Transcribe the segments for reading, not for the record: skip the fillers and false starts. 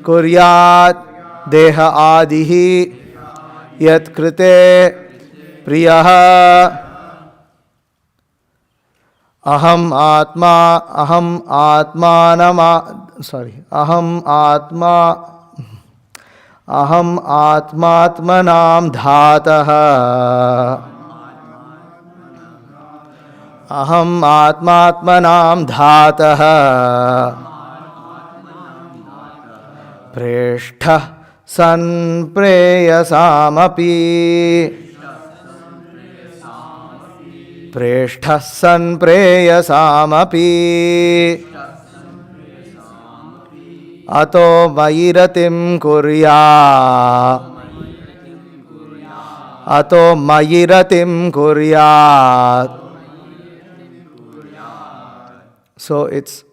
कुर्यात् देह आदिहि यत्कृते प्रियः अहम् आत्मात्मनां धातः अहम् आत्मात्मनां धातः प्रेष्ठः सन् प्रेयसामपि प्रेष्ठः सन् प्रेयसामपि अतो मयि रतिं कुर्यात् अतो मयि रतिं कुर्यात्. So it's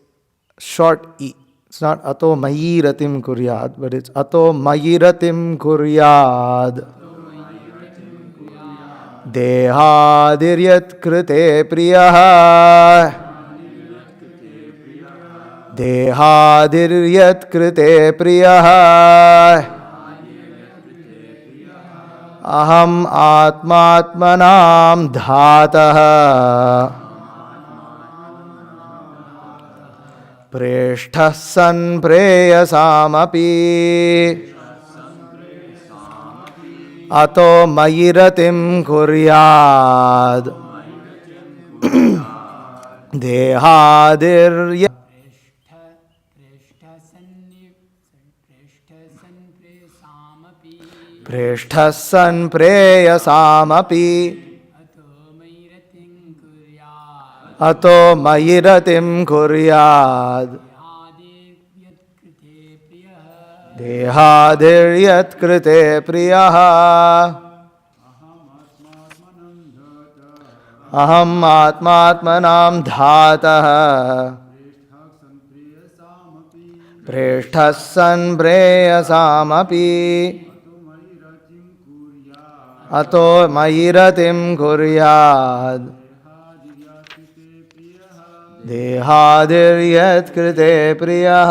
short E. It's not ato mayi ratim kuryad, but it's ato mayi ratim kuryad. Dehadiryat krite priyaha. Dehadiryat krite priyaha. Aham atmatmanam dhataha. प्रेष्ठः सन् प्रेयसामपि अतो मयि रतिं कुर्यात् देहादिर्य प्रेष्ठः सन् प्रेयसामपि अतो मयि रतिं कुर्यात् देहादिर्यत् कृते प्रियः अहम् आत्मात्मनां धातः प्रेष्ठः सन् प्रेयसामपि अतो मयि रतिं कुर्यात् देहादिर्यत् कृते प्रियः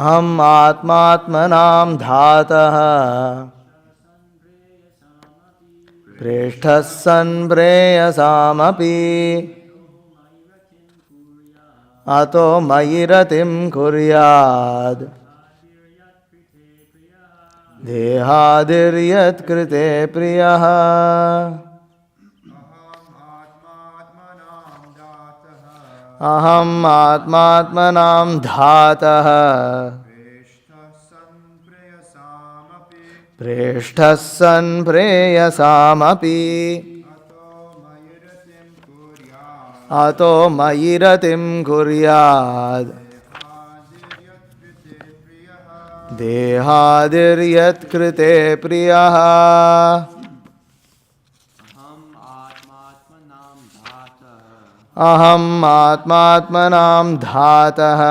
अहम् आत्मात्मनां धातः प्रेष्ठः सन् प्रेयसामपि अतो मयि रतिं कुर्यात् देहादिर्यत् कृते प्रियः अहम् आत्मात्मनां धातः प्रेष्ठः सन् प्रेयसामपि अतो मयि रतिं कुर्यात् देहादिर्यत् कृते प्रियः अहम् आत्मात्मनां धातः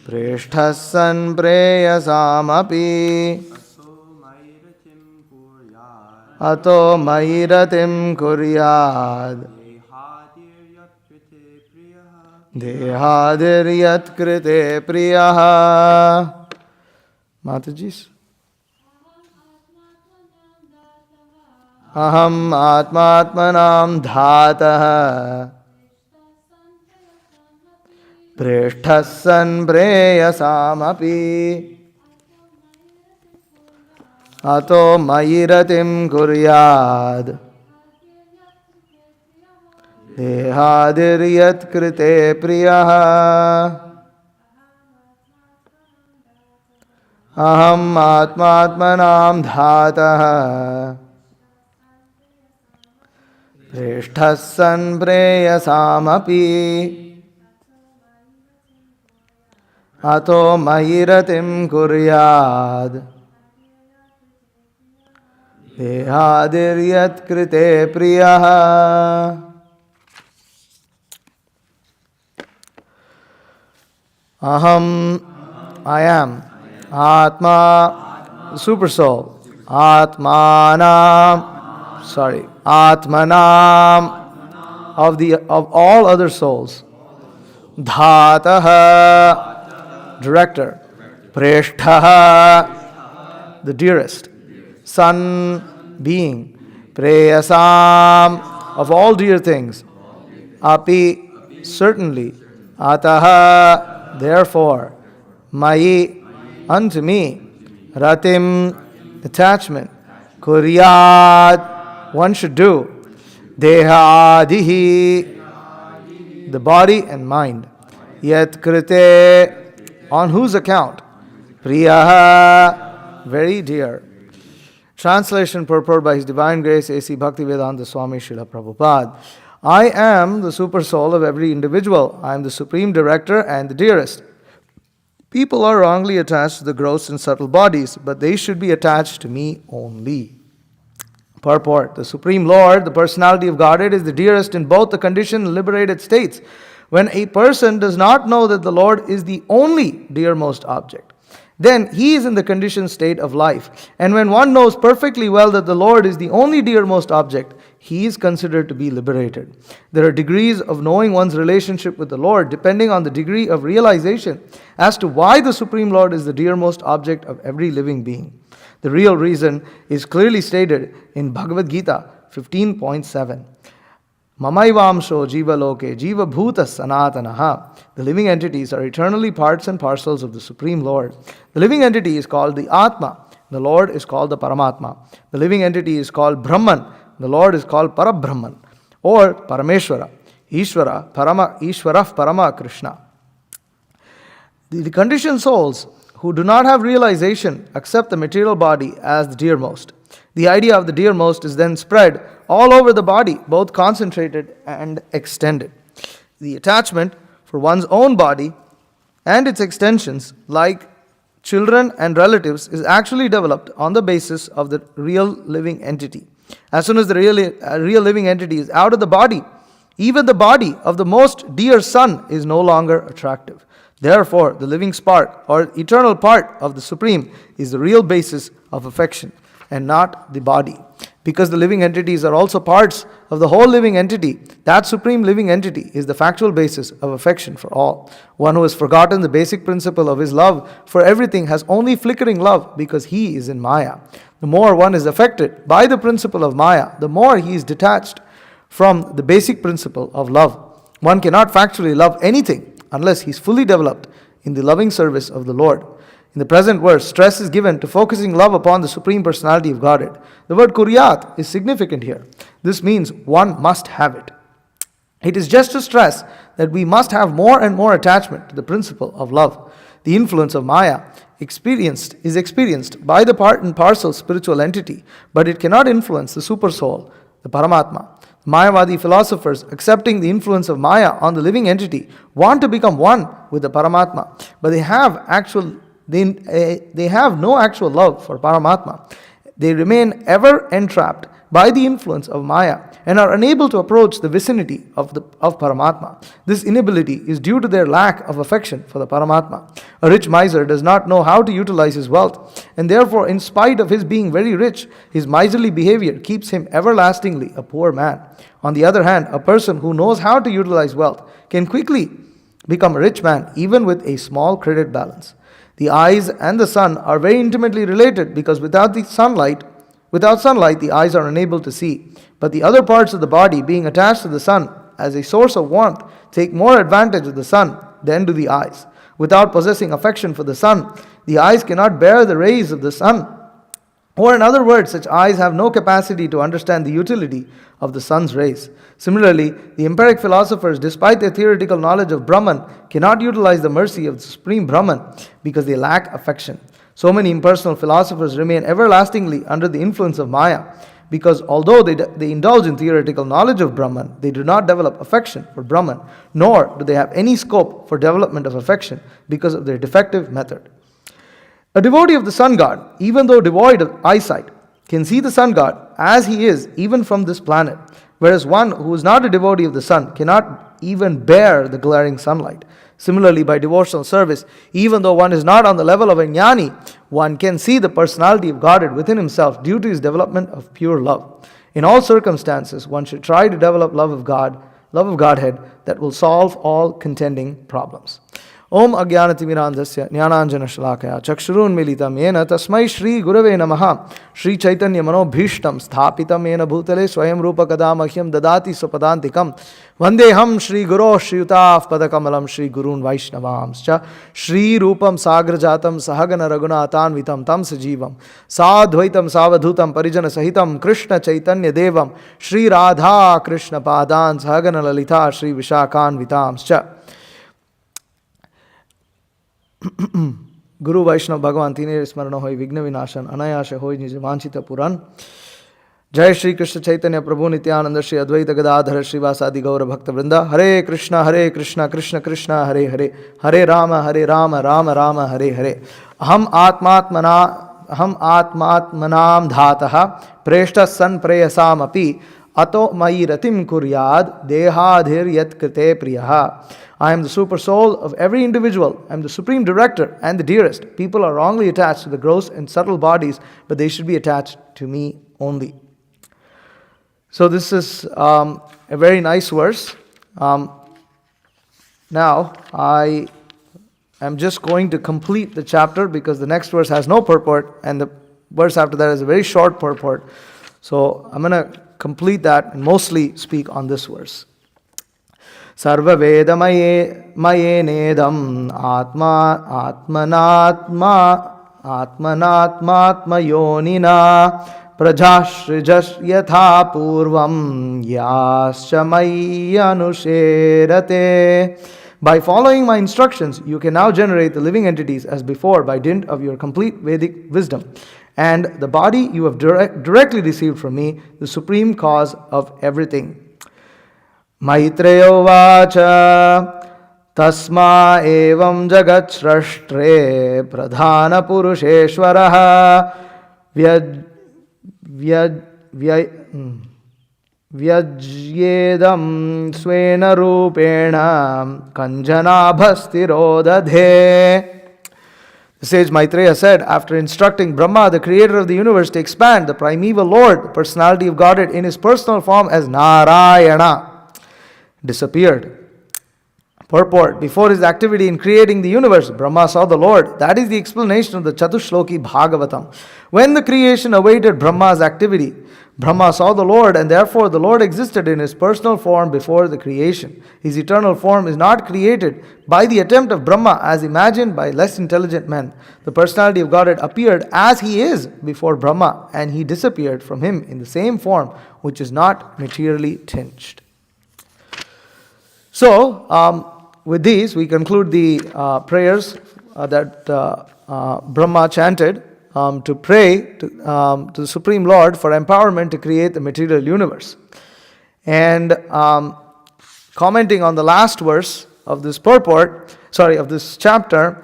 प्रेष्ठः सन् प्रेयसामपि अतो मयि रतिं कुर्यात् देहादिर्यत् कृते प्रियः. माताजी, अहम् आत्मात्मनां धातः प्रेष्ठः सन् प्रेयसामपि अतो मयि रतिं कुर्यात् देहादिर्यत् कृते प्रियः. अहम् आत्मात्मनां धातः प्रेष्ठः सन् प्रेयसामपि अतो मयि रतिं कुर्यात् देहादिर्यत् कृते प्रियः. I am Atma, super soul. Atmanam, Atmanam of all other souls. Dhataha, director. Preshtaha, the dearest. Son, being. Preyasam, of all dear things. Api, certainly. Ataha, therefore. Mayi, unto me. Ratim, attachment. Kuryat, one should do. Dehadihi, the body and mind. Yet krite, on whose account? Priyaha, very dear. Translation purport by His Divine Grace A.C. Bhaktivedanta Swami Srila Prabhupada. I am the super soul of every individual. I am the supreme director and the dearest. People are wrongly attached to the gross and subtle bodies, but they should be attached to me only. Purport. The Supreme Lord, the personality of Godhead, is the dearest in both the conditioned and liberated states. When a person does not know that the Lord is the only dearmost object, then he is in the conditioned state of life. And when one knows perfectly well that the Lord is the only dearmost object, he is considered to be liberated. There are degrees of knowing one's relationship with the Lord depending on the degree of realization as to why the Supreme Lord is the dearmost object of every living being. The real reason is clearly stated in Bhagavad Gita 15.7. Mamaivamsho jiva loke jiva bhuta sanatanaha. The living entities are eternally parts and parcels of the Supreme Lord. The living entity is called the Atma. The Lord is called the Paramatma. The living entity is called Brahman. The Lord is called Parabrahman or Parameshwara. Ishvara, Parama Krishna. The conditioned souls who do not have realization accept the material body as the dearmost. The idea of the dearmost is then spread all over the body, both concentrated and extended. The attachment for one's own body and its extensions, like children and relatives, is actually developed on the basis of the real living entity. As soon as the real living entity is out of the body, even the body of the most dear son is no longer attractive. Therefore, the living spark or eternal part of the Supreme is the real basis of affection and not the body. Because the living entities are also parts of the whole living entity, that supreme living entity is the factual basis of affection for all. One who has forgotten the basic principle of his love for everything has only flickering love because he is in Maya. The more one is affected by the principle of Maya, the more he is detached from the basic principle of love. One cannot factually love anything unless he is fully developed in the loving service of the Lord. In the present verse, stress is given to focusing love upon the Supreme Personality of Godhead. The word kuryat is significant here. This means one must have it. It is just to stress that we must have more and more attachment to the principle of love. The influence of Maya is experienced by the part and parcel spiritual entity, but it cannot influence the super soul, the Paramatma. Mayavadi philosophers, accepting the influence of Maya on the living entity, want to become one with the Paramatma, but they have no actual love for Paramatma. They remain ever entrapped by the influence of Maya and are unable to approach the vicinity of Paramatma. This inability is due to their lack of affection for the Paramatma. A rich miser does not know how to utilize his wealth, and therefore, in spite of his being very rich, his miserly behavior keeps him everlastingly a poor man. On the other hand, a person who knows how to utilize wealth can quickly become a rich man even with a small credit balance. The eyes and the sun are very intimately related because without sunlight, the eyes are unable to see. But the other parts of the body, being attached to the sun as a source of warmth, take more advantage of the sun than do the eyes. Without possessing affection for the sun, the eyes cannot bear the rays of the sun. Or in other words, such eyes have no capacity to understand the utility of the sun's rays. Similarly, the empiric philosophers, despite their theoretical knowledge of Brahman, cannot utilize the mercy of the Supreme Brahman because they lack affection. So many impersonal philosophers remain everlastingly under the influence of Maya because although they indulge in theoretical knowledge of Brahman, they do not develop affection for Brahman, nor do they have any scope for development of affection because of their defective method. A devotee of the sun god, even though devoid of eyesight, can see the sun god as he is even from this planet, whereas one who is not a devotee of the sun cannot even bear the glaring sunlight. Similarly, by devotional service, even though one is not on the level of a jnani, one can see the personality of Godhead within himself due to his development of pure love. In all circumstances, one should try to develop love of God love of Godhead that will solve all contending problems. Om Ajnanatimirandasya Jnananjana Shalakaya Chakshurunmilitam Yena Tasmai Shri Gurave Namaha Shri Chaitanya Manobhishtam Sthapitam Yena Bhutale Swayam Rupa Kadamahyam Dadati Supadantikam Vandeham Shri Guru Shriyutaf Padakamalam Shri Gurun Vaishnavamscha Shri Rupam Sagrajatam Sahagana Raghunathan Vitam Tam Sajivam Sadhvaitam Savadhutam Parijana Sahitam Krishna Chaitanya Devam Shri Radha Krishna Padan Sahagana Lalita Shri Vishakan Vitamscha Guru Vaishnav Bhagavan Tine Smarana Hoi Vigna Vinashan Anayasha Hoi Nij Manchita Puran Jai Shri Krishna Chaitanya Prabhu Nityananda Shri Advaita Gadadhara Shri Vasadi Gaura Bhakta Vrinda Hare Krishna Krishna Krishna Hare Hare Hare Rama Rama Rama Hare Hare Aham Atmatmanam Dhataha Preshta San Preyasam Api Ato Mai Ratim Kuryad Dehadhir Yat Krite Priyaha. I am the super soul of every individual. I am the supreme director and the dearest. People are wrongly attached to the gross and subtle bodies, but they should be attached to me only. So this is a very nice verse. Now, I am just going to complete the chapter because the next verse has no purport and the verse after that is a very short purport. So I'm going to complete that and mostly speak on this verse. Sarva Veda Maye Nedam Atmanatma Yonina Prajashrijas Yatha Purvam Yascha Anusherate. By following my instructions, you can now generate the living entities as before by dint of your complete Vedic wisdom. And the body you have directly received from me, the supreme cause of everything. Maitreya Vacha Tasma Evam Jagat Shrashtre Pradhana Purusheshwaraha Vyajyedam Swena Rupena Kanjanabhastirodadhe. The sage Maitreya said, after instructing Brahma, the creator of the universe, to expand the primeval Lord, the personality of Godhead, in his personal form as Narayana, disappeared. Purport: before his activity in creating the universe, Brahma saw the Lord. That is the explanation of the Chatushloki Bhagavatam. When the creation awaited Brahma's activity, Brahma saw the Lord, and therefore the Lord existed in his personal form before the creation. His eternal form is not created by the attempt of Brahma as imagined by less intelligent men. The personality of Godhead appeared as he is before Brahma, and he disappeared from him in the same form which is not materially tinged. So, with these, we conclude the prayers that Brahma chanted to pray to the Supreme Lord for empowerment to create the material universe. And commenting on the last verse of this of this chapter,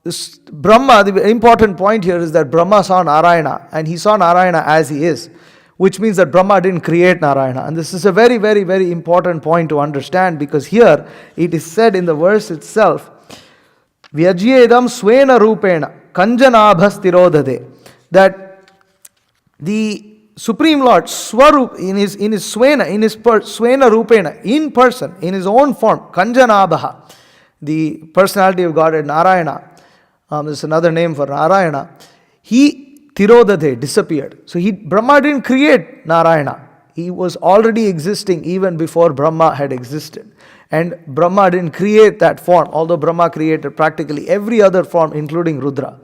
this Brahma, the important point here is that Brahma saw Narayana, and he saw Narayana as he is, which means that Brahma didn't create Narayana. And this is a very, very, very important point to understand, because here it is said in the verse itself, Vyajyedam Swena Rupena Kanjanabhastirodade, that the Supreme Lord, Swarup, in his Swena, Swena Rupena, in person, in his own form, Kanjanabha, the personality of Godhead, Narayana, this is another name for Narayana, he Tirodade, disappeared. So Brahma didn't create Narayana. He was already existing even before Brahma had existed. And Brahma didn't create that form, although Brahma created practically every other form, including Rudra,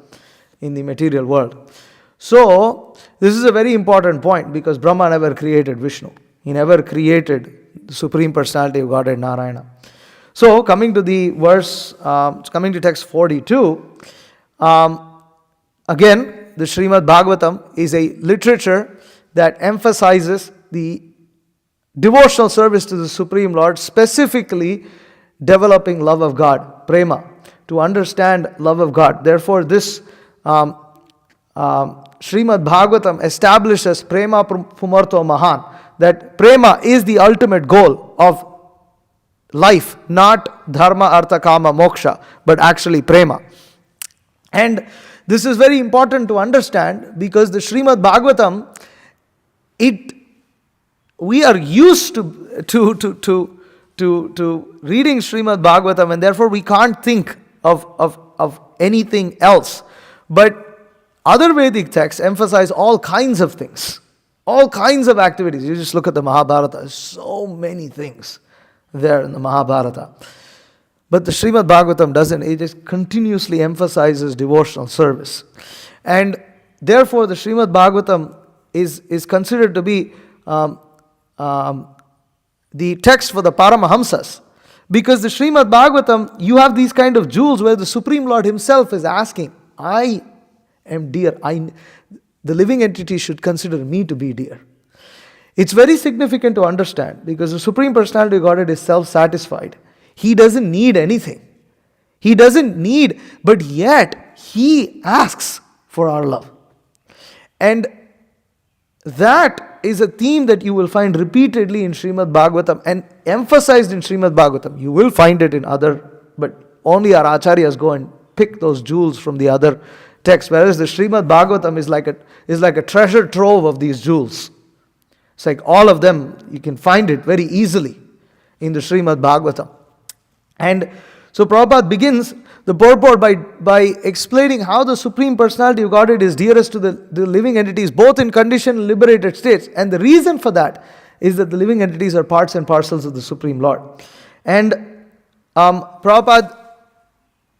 in the material world. So, this is a very important point, because Brahma never created Vishnu. He never created the Supreme Personality of Godhead, Narayana. So, coming to the verse, coming to text 42, again, the Srimad Bhagavatam is a literature that emphasizes the devotional service to the Supreme Lord, specifically developing love of God, prema, to understand love of God. Therefore, this Srimad Bhagavatam establishes prema pumarto mahan, that prema is the ultimate goal of life, not dharma, artha, kama, moksha, but actually prema. And this is very important to understand, because the Srimad Bhagavatam, it we are used to reading Srimad Bhagavatam, and therefore we can't think of anything else. But other Vedic texts emphasize all kinds of things, all kinds of activities. You just look at the Mahabharata, there's so many things there in the Mahabharata. But the Srimad Bhagavatam doesn't. It just continuously emphasizes devotional service. And therefore the Srimad Bhagavatam is considered to be the text for the Paramahamsas. Because the Srimad Bhagavatam, you have these kind of jewels where the Supreme Lord Himself is asking, I am dear. The living entity should consider me to be dear. It's very significant to understand because the Supreme Personality of Godhead is self-satisfied. He doesn't need anything. He doesn't need, but yet He asks for our love. And that is a theme that you will find repeatedly in Srimad Bhagavatam and emphasized in Srimad Bhagavatam. You will find it in other, but only our acharyas go and pick those jewels from the other texts, whereas the Srimad Bhagavatam is like a treasure trove of these jewels. It's like all of them, you can find it very easily in the Srimad Bhagavatam. And so Prabhupada begins the purport by explaining how the Supreme Personality of Godhead is dearest to the living entities, both in conditioned and liberated states. And the reason for that is that the living entities are parts and parcels of the Supreme Lord. And Prabhupada,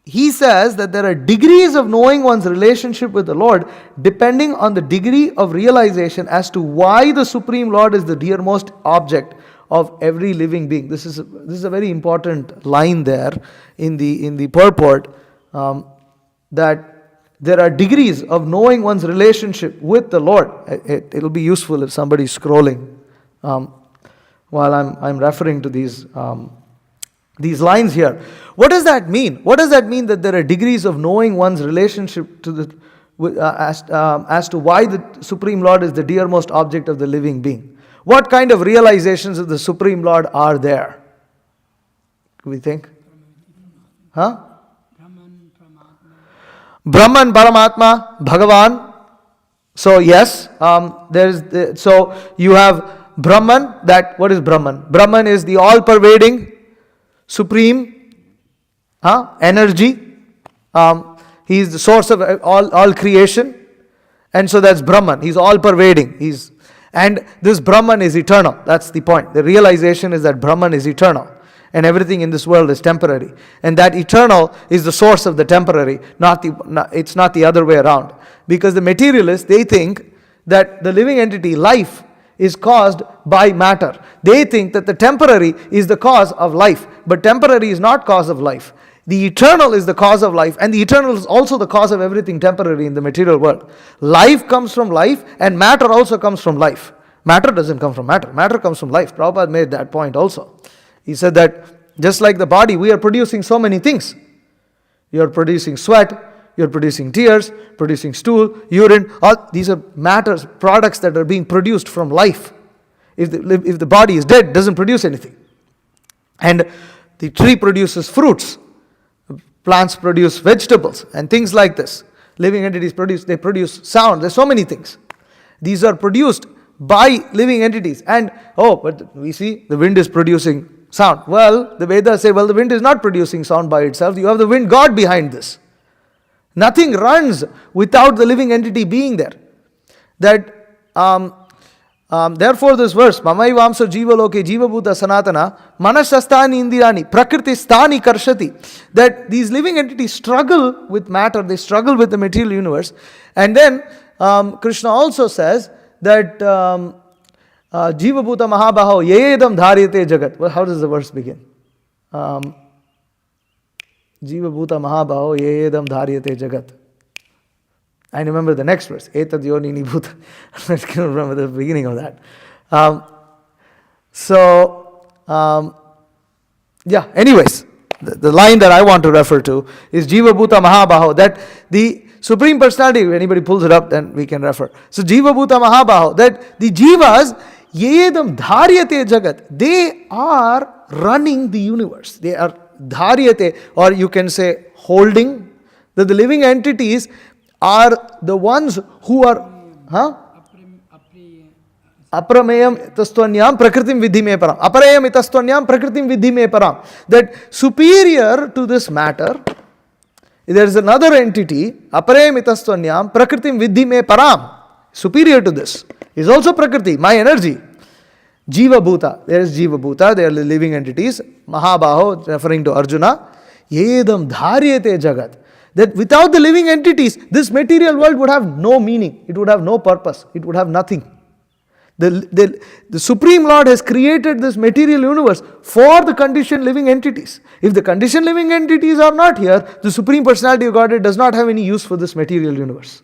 he says that there are degrees of knowing one's relationship with the Lord depending on the degree of realization as to why the Supreme Lord is the dearmost object of every living being. This is a very important line there in the purport, that there are degrees of knowing one's relationship with the Lord. It'll be useful if somebody's scrolling while I'm referring to these lines here. What does that mean? What does that mean that there are degrees of knowing one's relationship to as to why the Supreme Lord is the dearmost object of the living being? What kind of realizations of the Supreme Lord are there? Do we think? Huh? Brahman, Paramatma, Bhagavan. So yes, so you have Brahman. What is Brahman? Brahman is the all-pervading, supreme energy. He is the source of all creation, and so that's Brahman. He's all-pervading. And this Brahman is eternal. That's the point. The realization is that Brahman is eternal. And everything in this world is temporary. And that eternal is the source of the temporary. It's not the other way around. Because the materialists, they think that the living entity, life, is caused by matter. They think that the temporary is the cause of life. But temporary is not cause of life. The eternal is the cause of life, and the eternal is also the cause of everything temporary in the material world. Life comes from life, and matter also comes from life. Matter doesn't come from matter. Matter comes from life. Prabhupada made that point also. He said that just like the body, we are producing so many things. You are producing sweat, you are producing tears, producing stool, urine. All these are matters, products that are being produced from life. If the body is dead, it doesn't produce anything. And the tree produces fruits. Plants produce vegetables and things like this. Living entities produce sound. There's so many things. These are produced by living entities. And, but we see the wind is producing sound. Well, the Vedas say, the wind is not producing sound by itself. You have the wind God behind this. Nothing runs without the living entity being there. Therefore this verse, Mamaivamsa Jiva Loke Jiva Bhuta Sanatana Manashastani Indirani Prakriti Stani Karshati, that these living entities struggle with matter, they struggle with the material universe. And then Krishna also says that Jiva Bhuta Mahabaho Yedam Dharyate Jagat. Well, how does the verse begin? Jiva Bhuta Mahabaho Yedam Dharyate Jagat. I remember the next verse, Etad Yonini Bhuta. I can't remember the beginning of that. Anyways, the line that I want to refer to is Jiva Bhuta Mahabaho, that the Supreme Personality, if anybody pulls it up, then we can refer. So Jiva Bhuta Mahabaho, that the Jivas, Yedam Dharyate Jagat, they are running the universe. They are Dharyate, or you can say holding, that the living entities are the ones who are, Aprameyam itastvanyam prakritim vidhi me param. Aparayam itastvanyam prakritim vidhi me param. That superior to this matter, there is another entity, aparayam itastvanyam prakritim vidhi me param. Superior to this is also prakriti, my energy. Jiva Bhuta, there is Jiva Bhuta, they are the living entities. Mahabaho, referring to Arjuna. Yedam dharyate jagat. That without the living entities, this material world would have no meaning. It would have no purpose. It would have nothing. The Supreme Lord has created this material universe for the conditioned living entities. If the conditioned living entities are not here, the Supreme Personality of Godhead does not have any use for this material universe.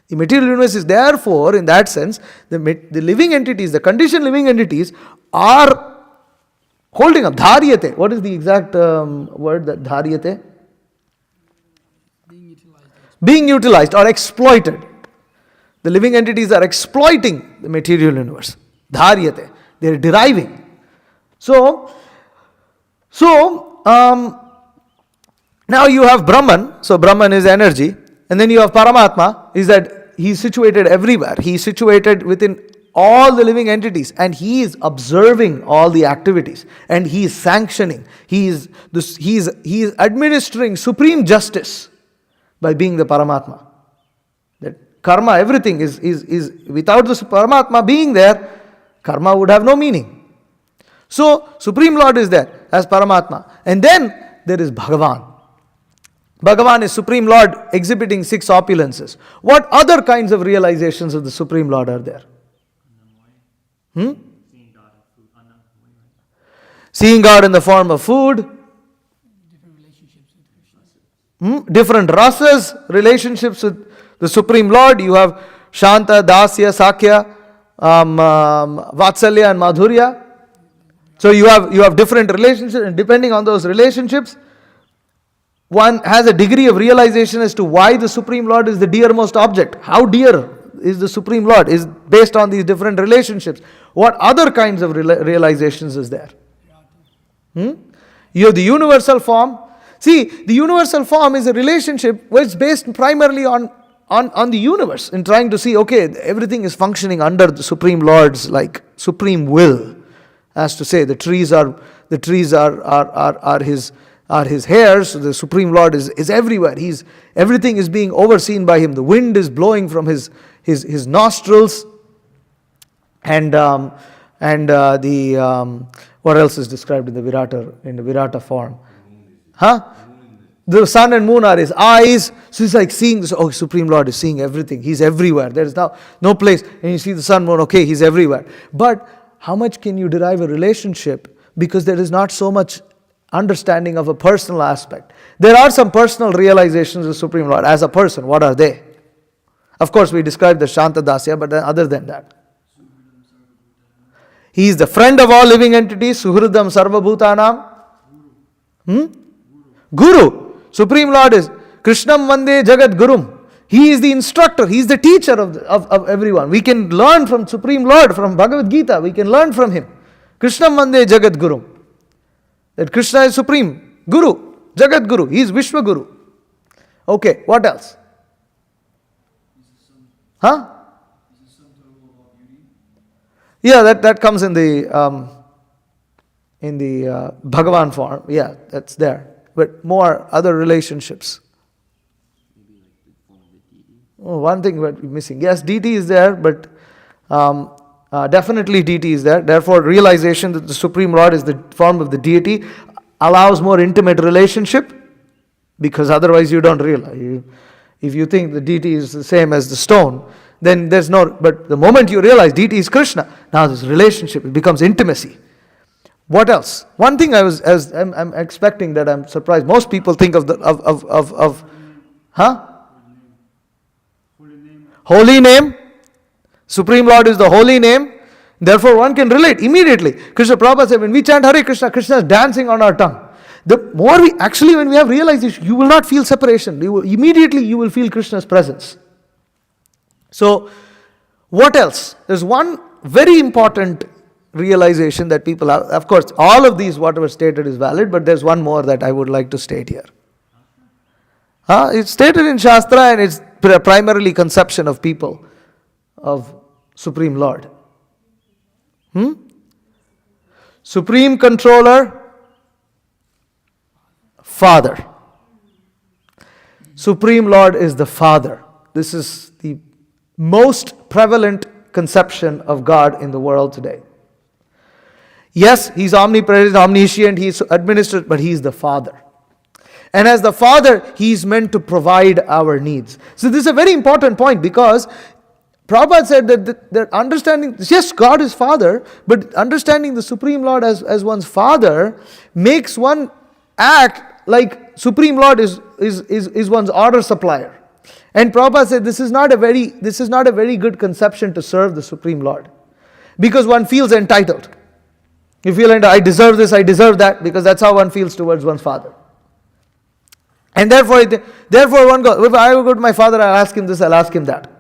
The material universe is therefore, in that sense, the living entities, the conditioned living entities are holding up. Dharyate. What is the exact word that dharyate? Being utilized or exploited. The living entities are exploiting the material universe. Dharyate. They are deriving. So now you have Brahman. So Brahman is energy. And then you have Paramatma, is that he is situated everywhere. He is situated within all the living entities and he is observing all the activities and he is sanctioning. He is administering supreme justice by being the Paramatma. That karma, everything is without the Paramatma being there, karma would have no meaning. So Supreme Lord is there as Paramatma. And then there is Bhagavan. Bhagavan is Supreme Lord exhibiting 6 opulences. What other kinds of realizations of the Supreme Lord are there? Seeing God in the form of food. Different rasas, relationships with the Supreme Lord. You have Shanta, Dasya, Sakya, Vatsalya and Madhurya. So you have different relationships, and depending on those relationships, one has a degree of realization as to why the Supreme Lord is the dearmost object. How dear is the Supreme Lord is based on these different relationships. What other kinds of realizations is there? You have the universal form. See, the universal form is a relationship which is based primarily on the universe, in trying to see, okay, everything is functioning under the Supreme Lord's like supreme will. As to say, the trees are his hairs. The Supreme Lord is everywhere. Everything is being overseen by him. The wind is blowing from his nostrils, and what else is described in the Virata form? The sun and moon are his eyes. So he's like seeing this. Oh, Supreme Lord is seeing everything. He's everywhere. There is now no place. And you see the sun, moon. Okay, he's everywhere. But how much can you derive a relationship? Because there is not so much understanding of a personal aspect. There are some personal realizations of the Supreme Lord as a person. What are they? Of course, we described the Shanta Dasya, but other than that, he is the friend of all living entities. Suhridam Sarva Bhutanam. Guru. Supreme Lord is Krishnam Vande Jagat Gurum. He is the instructor. He is the teacher of everyone. We can learn from Supreme Lord, from Bhagavad Gita. We can learn from him. Krishnam Vande Jagat Gurum. That Krishna is Supreme Guru, Jagat Guru. He is Vishwa Guru. Okay, what else? Yeah, that comes in the Bhagavan form. Yeah, that's there. But more other relationships. Oh, one thing we're missing. Yes, deity is there, but definitely deity is there. Therefore, realization that the Supreme Lord is the form of the deity allows more intimate relationship, because otherwise you don't realize. If you think the deity is the same as the stone, then there's no. But the moment you realize deity is Krishna, now this relationship, it becomes intimacy. What else? One thing I'm expecting that I'm surprised. Most people think of holy name. Supreme Lord is the holy name. Therefore, one can relate immediately. Krishna Prabhupada said, when we chant Hare Krishna, Krishna is dancing on our tongue. The more when we have realization, you will not feel separation. You will feel Krishna's presence. So, what else? There's one very important realization that people have. Of course, all of these, whatever stated is valid, but there's one more that I would like to state here. It's stated in Shastra, and it's primarily conception of people of Supreme Lord. Supreme Controller, Father. Supreme Lord is the Father. This is the most prevalent conception of God in the world today. Yes, He's omnipresent, omniscient, He's administered, but He's the Father. And as the Father, He's meant to provide our needs. So this is a very important point, because Prabhupada said that understanding, yes, God is Father, but understanding the Supreme Lord as one's Father makes one act like Supreme Lord is one's order supplier. And Prabhupada said this is not a very good conception to serve the Supreme Lord, because one feels entitled. You feel I deserve this, I deserve that, because that's how one feels towards one's father. And therefore one goes, if I go to my father, I'll ask him this, I'll ask him that.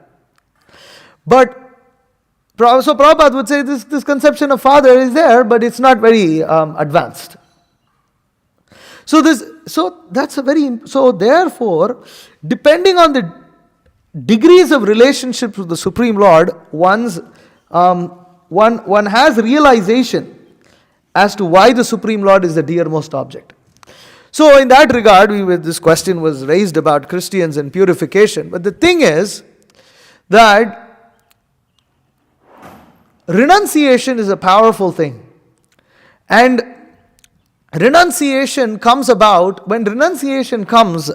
But so Prabhupada would say this conception of father is there, but it's not very advanced. So therefore, depending on the degrees of relationships with the Supreme Lord, one has realization as to why the Supreme Lord is the dearmost object. So in that regard, this question was raised about Christians and purification. But the thing is that renunciation is a powerful thing. And renunciation comes about, when renunciation comes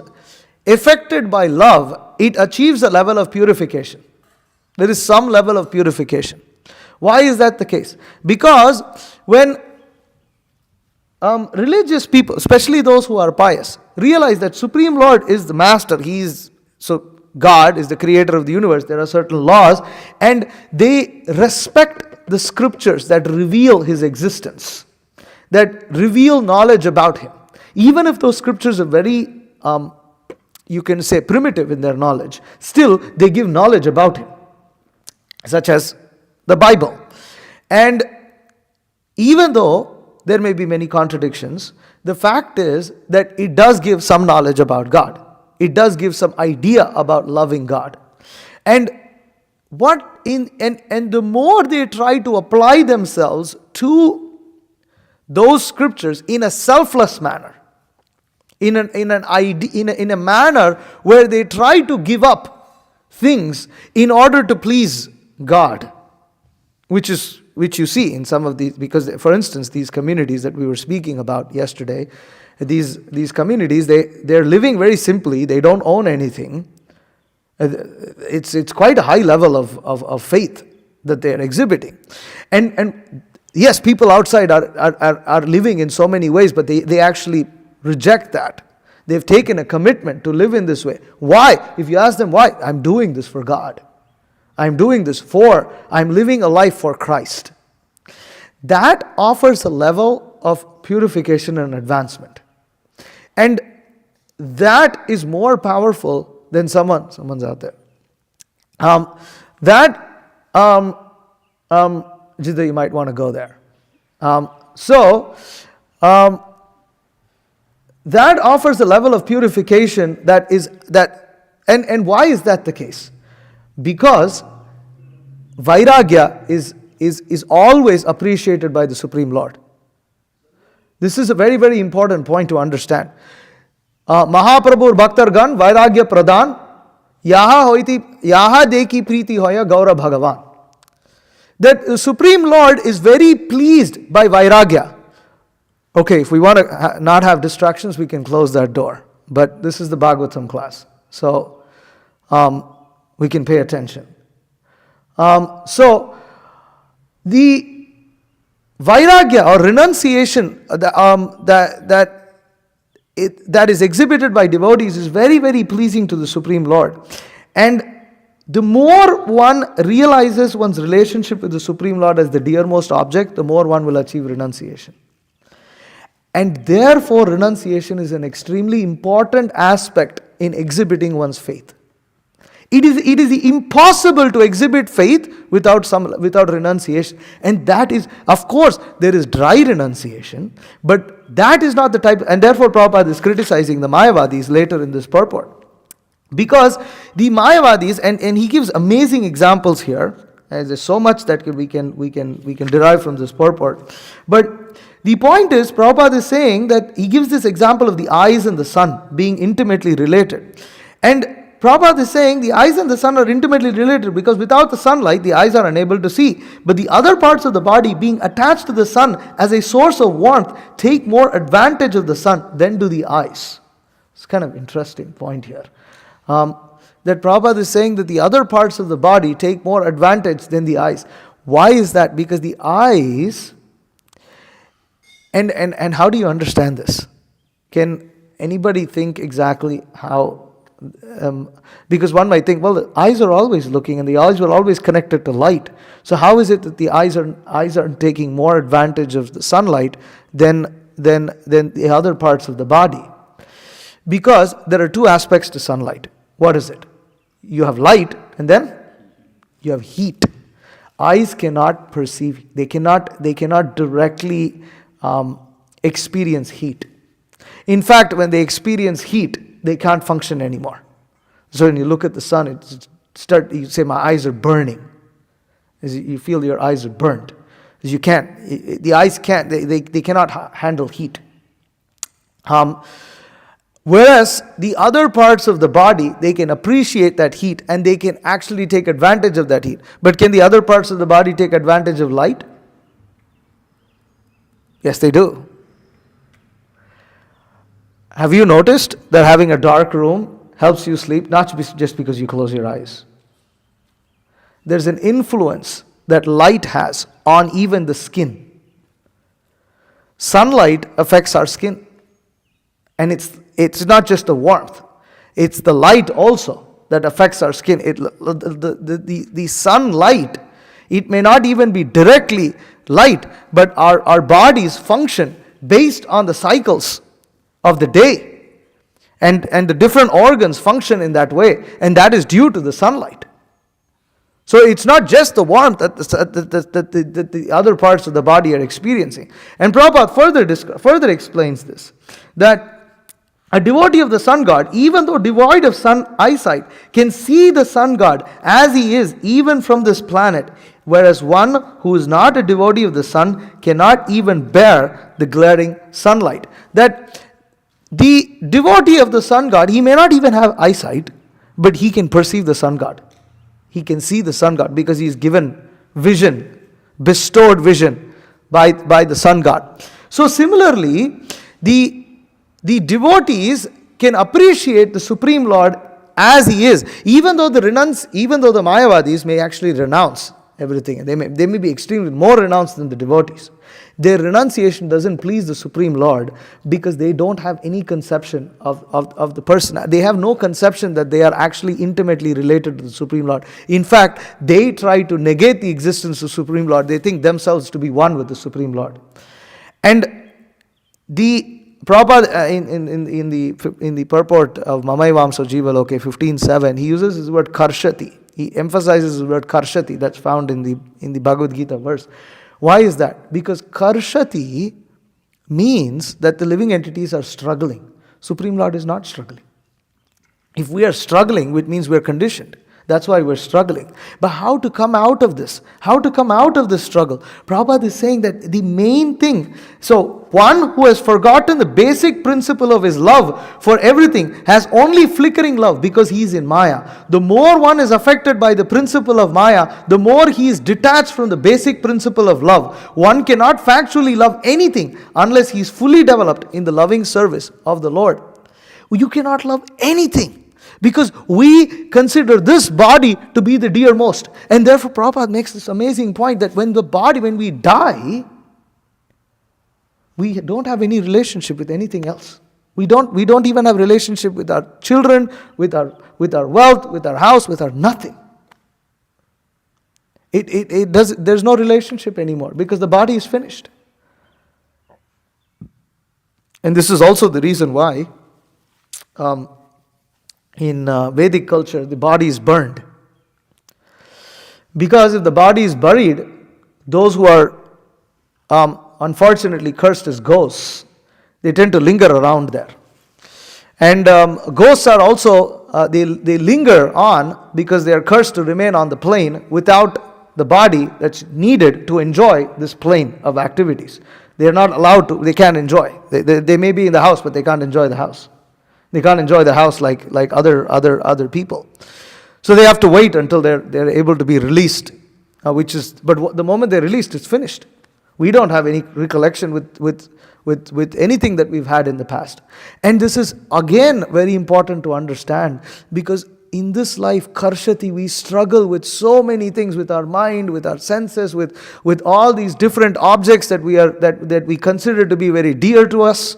affected by love, it achieves a level of purification. There is some level of purification. Why is that the case? Because when religious people, especially those who are pious, realize that Supreme Lord is the Master, God is the creator of the universe, there are certain laws, and they respect the scriptures that reveal His existence, that reveal knowledge about Him. Even if those scriptures are very, you can say, primitive in their knowledge, still they give knowledge about Him, such as the Bible. And even though there may be many contradictions, the fact is that it does give some knowledge about God. It does give some idea about loving God. And the more they try to apply themselves to those scriptures in a selfless manner, in a manner where they try to give up things in order to please God, which you see in some of these, because for instance, these communities that we were speaking about yesterday, these communities, they're living very simply, they don't own anything. It's quite a high level of faith that they're exhibiting. And yes, people outside are living in so many ways, but they actually reject that. They've taken a commitment to live in this way. Why? If you ask them why, I'm doing this for God. I'm living a life for Christ. That offers a level of purification and advancement. And that is more powerful than someone's out there. Jitha, you might want to go there. That offers a level of purification and why is that the case? Because vairagya is always appreciated by the Supreme Lord. This is a very, very important point to understand. Mahaprabhu Bhaktar Gan Vairagya Pradhan Yaha Deki Priti Hoya Gaura Bhagavan. That the Supreme Lord is very pleased by Vairagya. Okay, if we want to not have distractions, we can close that door. But this is the Bhagavatam class. So we can pay attention. So the vairagya or renunciation that is exhibited by devotees is very, very pleasing to the Supreme Lord. And the more one realizes one's relationship with the Supreme Lord as the dearmost object, the more one will achieve renunciation. And therefore, renunciation is an extremely important aspect in exhibiting one's faith. It is impossible to exhibit faith without renunciation. And that is, of course, there is dry renunciation, but that is not the type, and therefore Prabhupada is criticizing the Mayavadis later in this purport. Because the Mayavadis, and he gives amazing examples here, There's so much that we can derive from this purport. But the point is, Prabhupada is saying that he gives this example of the eyes and the sun being intimately related. And Prabhupada is saying the eyes and the sun are intimately related because without the sunlight, the eyes are unable to see. But the other parts of the body being attached to the sun as a source of warmth take more advantage of the sun than do the eyes. It's kind of interesting point here. That Prabhupada is saying that the other parts of the body take more advantage than the eyes. Why is that? Because the eyes, and how do you understand this? Can anybody think exactly how? Because one might think, well, the eyes are always looking and the eyes were always connected to light. So how is it that the eyes are taking more advantage of the sunlight than the other parts of the body? Because there are two aspects to sunlight. What is it? You have light and then you have heat. Eyes cannot perceive. They cannot directly experience heat. In fact, when they experience heat, they can't function anymore. So when you look at the sun, you say, my eyes are burning. You feel your eyes are burnt. You can't. The eyes can't. They cannot handle heat. Whereas the other parts of the body, they can appreciate that heat and they can actually take advantage of that heat. But can the other parts of the body take advantage of light? Yes, they do. Have you noticed that having a dark room helps you sleep? Not just because you close your eyes. There's an influence that light has on even the skin. Sunlight affects our skin. And it's not just the warmth. It's the light also that affects our skin. The sunlight, it may not even be directly light, but our bodies function based on the cycles of the day. And the different organs function in that way. And that is due to the sunlight. So it's not just the warmth that the other parts of the body are experiencing. And Prabhupada further explains this, that a devotee of the sun god, even though devoid of sun eyesight, can see the sun god as he is even from this planet, whereas one who is not a devotee of the sun cannot even bear the glaring sunlight. That the devotee of the sun god, he may not even have eyesight, but he can perceive the sun god. He can see the sun god because he is given vision, bestowed vision by the sun god. So similarly, the devotees can appreciate the Supreme Lord as he is, even though the Mayavadis may actually renounce everything. They may be extremely more renounced than the devotees. Their renunciation doesn't please the Supreme Lord because they don't have any conception of the person. They have no conception that they are actually intimately related to the Supreme Lord. In fact, they try to negate the existence of the Supreme Lord. They think themselves to be one with the Supreme Lord. And the Prabhupada, in the purport of Mamaivamsa Jiva Loke 15.7, he uses his word karshati. He emphasizes the word karshati that's found in the Bhagavad Gita verse. Why is that? Because karshati means that the living entities are struggling. Supreme Lord is not struggling. If we are struggling, it means we're conditioned. That's why we're struggling. But how to come out of this? How to come out of this struggle? Prabhupada is saying that the main thing, so one who has forgotten the basic principle of his love for everything has only flickering love because he is in Maya. The more one is affected by the principle of Maya, the more he is detached from the basic principle of love. One cannot factually love anything unless he is fully developed in the loving service of the Lord. You cannot love anything, because we consider this body to be the dearmost. And therefore Prabhupada makes this amazing point that when we die, we don't have any relationship with anything else. We don't even have relationship with our children, with our wealth, with our house, with our nothing. There's no relationship anymore because the body is finished. And this is also the reason why in Vedic culture, the body is burned. Because if the body is buried, those who are unfortunately cursed as ghosts, they tend to linger around there. And ghosts are also, they linger on because they are cursed to remain on the plane without the body that's needed to enjoy this plane of activities. They are not allowed to, they can't enjoy. They may be in the house, but they can't enjoy the house. They can't enjoy the house like other people. So they have to wait until they're able to be released, but the moment they're released, it's finished. We don't have any recollection with anything that we've had in the past. And this is again very important to understand, because in this life, Karshati, we struggle with so many things, with our mind, with our senses, with all these different objects that we consider to be very dear to us.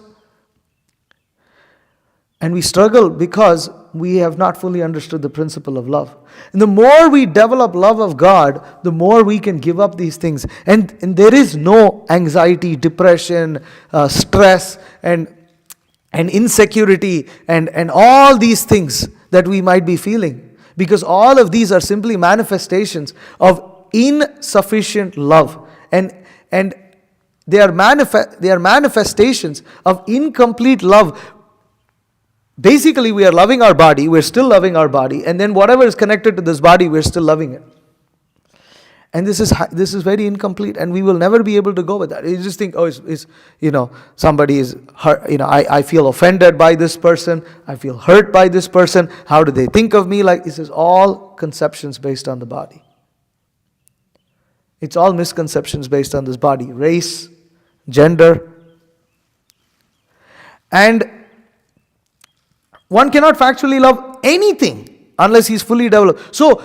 And we struggle because we have not fully understood the principle of love. And the more we develop love of God, the more we can give up these things. And there is no anxiety, depression, stress, and insecurity, and all these things that we might be feeling. Because all of these are simply manifestations of insufficient love. And they are manifestations of incomplete love. Basically, we are loving our body, we're still loving our body, and then whatever is connected to this body, we're still loving it. And this is very incomplete, and we will never be able to go with that. You just think, somebody is hurt, I feel offended by this person, I feel hurt by this person, how do they think of me? Like, this is all conceptions based on the body. It's all misconceptions based on this body, race, gender. And one cannot factually love anything unless he's fully developed. So,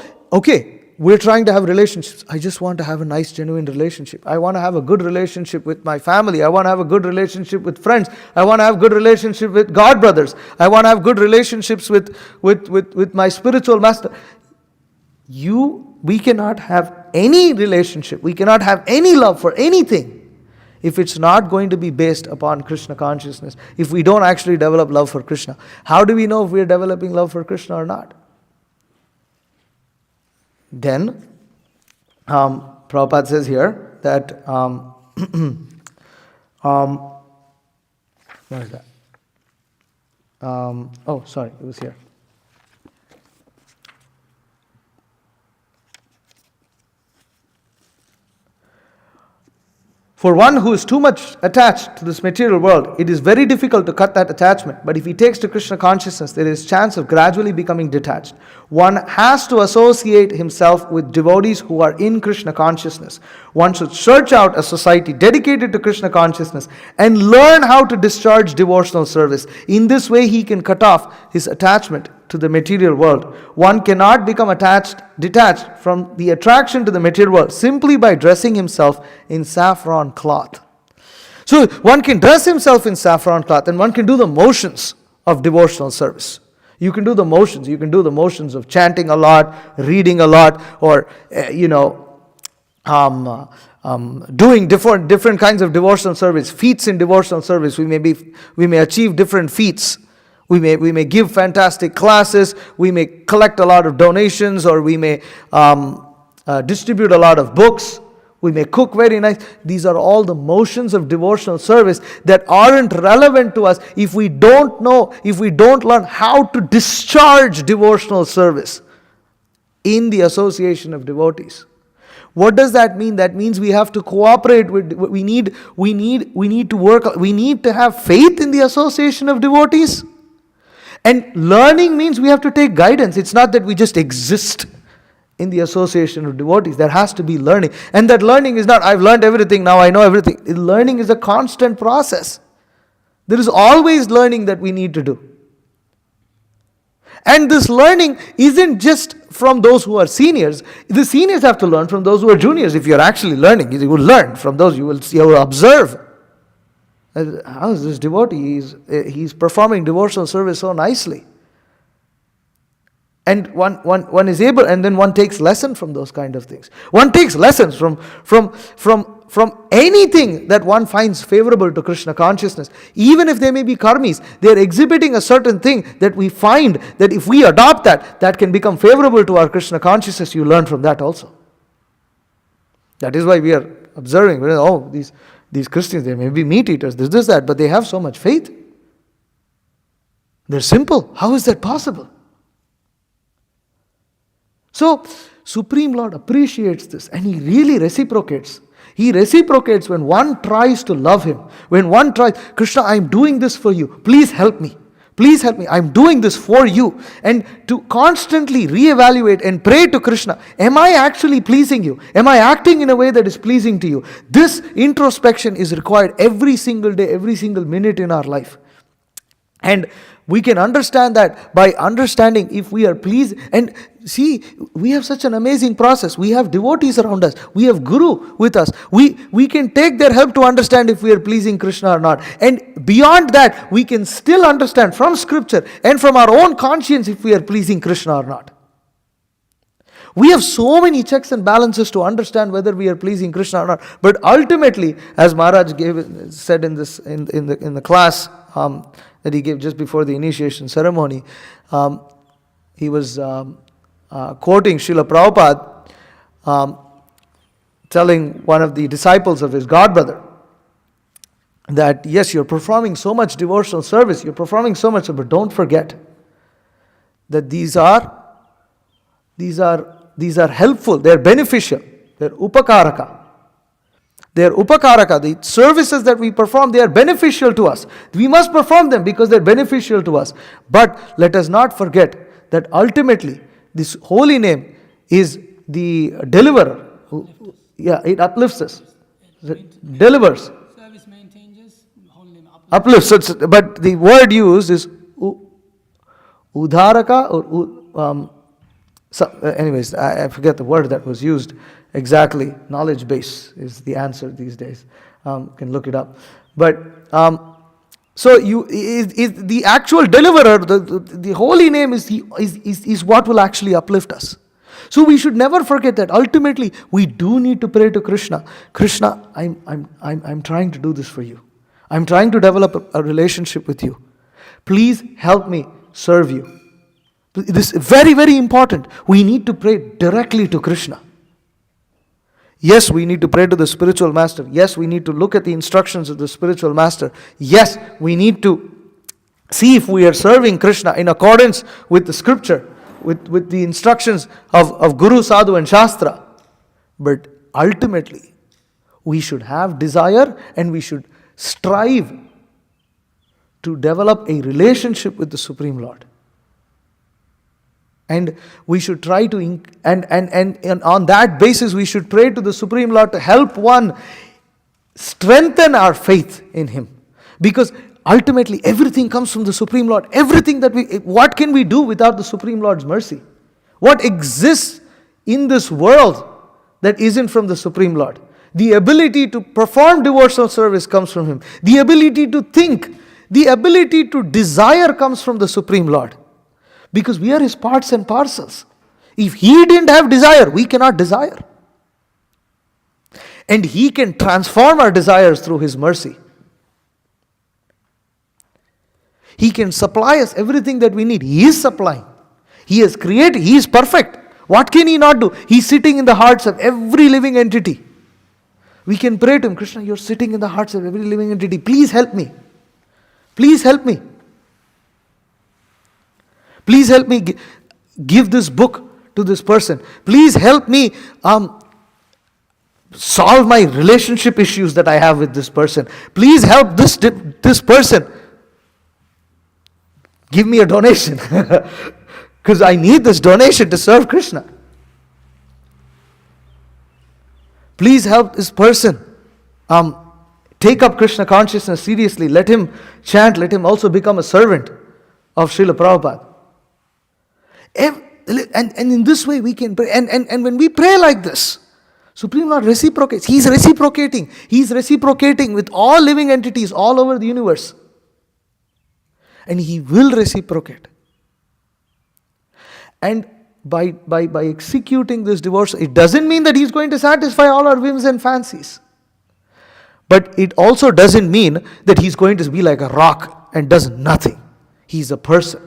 we're trying to have relationships. I just want to have a nice, genuine relationship. I want to have a good relationship with my family. I want to have a good relationship with friends. I want to have a good relationship with God brothers. I want to have good relationships with my spiritual master. We cannot have any relationship. We cannot have any love for anything if it's not going to be based upon Krishna consciousness, if we don't actually develop love for Krishna. How do we know if we're developing love for Krishna or not? Then, Prabhupada says here that, where is that? It was here. For one who is too much attached to this material world, it is very difficult to cut that attachment. But if he takes to Krishna consciousness, there is chance of gradually becoming detached. One has to associate himself with devotees who are in Krishna consciousness. One should search out a society dedicated to Krishna consciousness and learn how to discharge devotional service. In this way, he can cut off his attachment to the material world. One cannot become detached from the attraction to the material world simply by dressing himself in saffron cloth. So one can dress himself in saffron cloth and one can do the motions of devotional service. You can do the motions. You can do the motions of chanting a lot, reading a lot, or doing different kinds of devotional service, feats in devotional service. We may achieve different feats. We may give fantastic classes, we may collect a lot of donations, or we may distribute a lot of books, we may cook very nice. These are all the motions of devotional service that aren't relevant to us if we don't learn how to discharge devotional service in the association of devotees. What does that mean? That means we have to cooperate with, we need to work, we need to have faith in the association of devotees. And learning means we have to take guidance. It's not that we just exist in the association of devotees. There has to be learning. And that learning is not, I've learned everything, now I know everything. Learning is a constant process. There is always learning that we need to do. And this learning isn't just from those who are seniors. The seniors have to learn from those who are juniors. If you're actually learning, you will learn from those, you will observe. How is this devotee? He's performing devotional service so nicely. And one is able, and then one takes lesson from those kind of things. One takes lessons from anything that one finds favorable to Krishna consciousness. Even if they may be karmis, they are exhibiting a certain thing that we find that if we adopt that can become favorable to our Krishna consciousness. You learn from that also. That is why we are observing, these Christians, they may be meat eaters, this, that, but they have so much faith. They're simple. How is that possible? So Supreme Lord appreciates this and He really reciprocates. He reciprocates when one tries to love Him. When one tries, Krishna, I am doing this for you. Please help me. Please help me. I'm doing this for you. And to constantly reevaluate and pray to Krishna. Am I actually pleasing you? Am I acting in a way that is pleasing to you? This introspection is required every single day, every single minute in our life. And we can understand that by understanding if we are pleased. And see, we have such an amazing process. We have devotees around us. We have Guru with us. We can take their help to understand if we are pleasing Krishna or not. And beyond that, we can still understand from scripture and from our own conscience if we are pleasing Krishna or not. We have so many checks and balances to understand whether we are pleasing Krishna or not. But ultimately, as Maharaj said in the class that he gave just before the initiation ceremony, he was quoting Srila Prabhupada, telling one of the disciples of his godbrother that yes, you're performing so much devotional service, you're performing so much, but don't forget that these are helpful, they're beneficial, they're upakaraka. They're upakaraka. The services that we perform, they are beneficial to us. We must perform them because they're beneficial to us. But let us not forget that ultimately this holy name is the deliverer. It uplifts us. It delivers. Service maintains us, holy name Uplifts. But the word used is udharaka or anyways, I forget the word that was used exactly. Knowledge base is the answer these days. Can look it up. But so the actual deliverer, the holy name is what will actually uplift us. So we should never forget that ultimately we do need to pray to Krishna. Krishna, I'm trying to do this for you. I'm trying to develop a relationship with you. Please help me serve you. This is very, very important. We need to pray directly to Krishna. Yes, we need to pray to the spiritual master. Yes, we need to look at the instructions of the spiritual master. Yes, we need to see if we are serving Krishna in accordance with the scripture, with the instructions of Guru, Sadhu and Shastra. But ultimately, we should have desire and we should strive to develop a relationship with the Supreme Lord. And we should try to, and on that basis, we should pray to the Supreme Lord to help one strengthen our faith in Him. Because ultimately, everything comes from the Supreme Lord. Everything what can we do without the Supreme Lord's mercy? What exists in this world that isn't from the Supreme Lord? The ability to perform devotional service comes from Him. The ability to think, the ability to desire comes from the Supreme Lord. Because we are His parts and parcels. If He didn't have desire, we cannot desire. And He can transform our desires through His mercy. He can supply us everything that we need. He is supplying. He has created. He is perfect. What can He not do? He is sitting in the hearts of every living entity. We can pray to Him, Krishna, you're sitting in the hearts of every living entity. Please help me. Please help me. Please help me give this book to this person. Please help me solve my relationship issues that I have with this person. Please help this person. Give me a donation. Because I need this donation to serve Krishna. Please help this person take up Krishna consciousness seriously. Let him chant. Let him also become a servant of Srila Prabhupada. And in this way we can pray. And when we pray like this, Supreme Lord reciprocates. He is reciprocating. He is reciprocating with all living entities all over the universe. And He will reciprocate. And by executing this devotion, it doesn't mean that He's going to satisfy all our whims and fancies. But it also doesn't mean that He's going to be like a rock and does nothing. He's a person.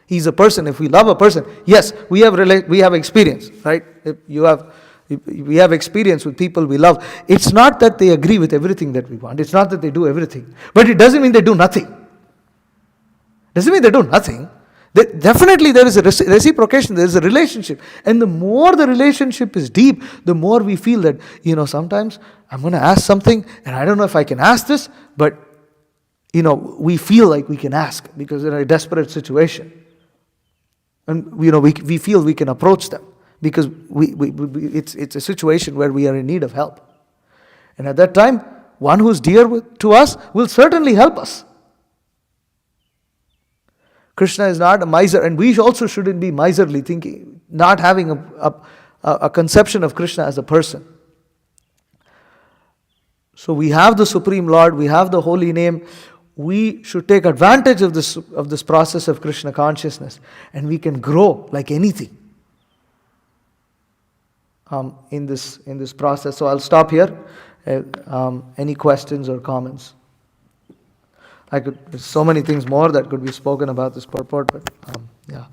He's a person. If we love a person, yes, we have experience, right? We have experience with people we love. It's not that they agree with everything that we want. It's not that they do everything. But it doesn't mean they do nothing. Doesn't mean they do nothing. Definitely there is a reciprocation, there is a relationship. And the more the relationship is deep, the more we feel that, sometimes I'm going to ask something and I don't know if I can ask this, but, we feel like we can ask because in a desperate situation. And, we feel we can approach them because it's a situation where we are in need of help. And at that time, one who's dear to us will certainly help us. Krishna is not a miser, and we also shouldn't be miserly thinking, not having a conception of Krishna as a person. So we have the Supreme Lord, we have the holy name. We should take advantage of this process of Krishna consciousness, and we can grow like anything in this process. So I'll stop here. Any questions or comments? There's so many things more that could be spoken about this purport, but yeah.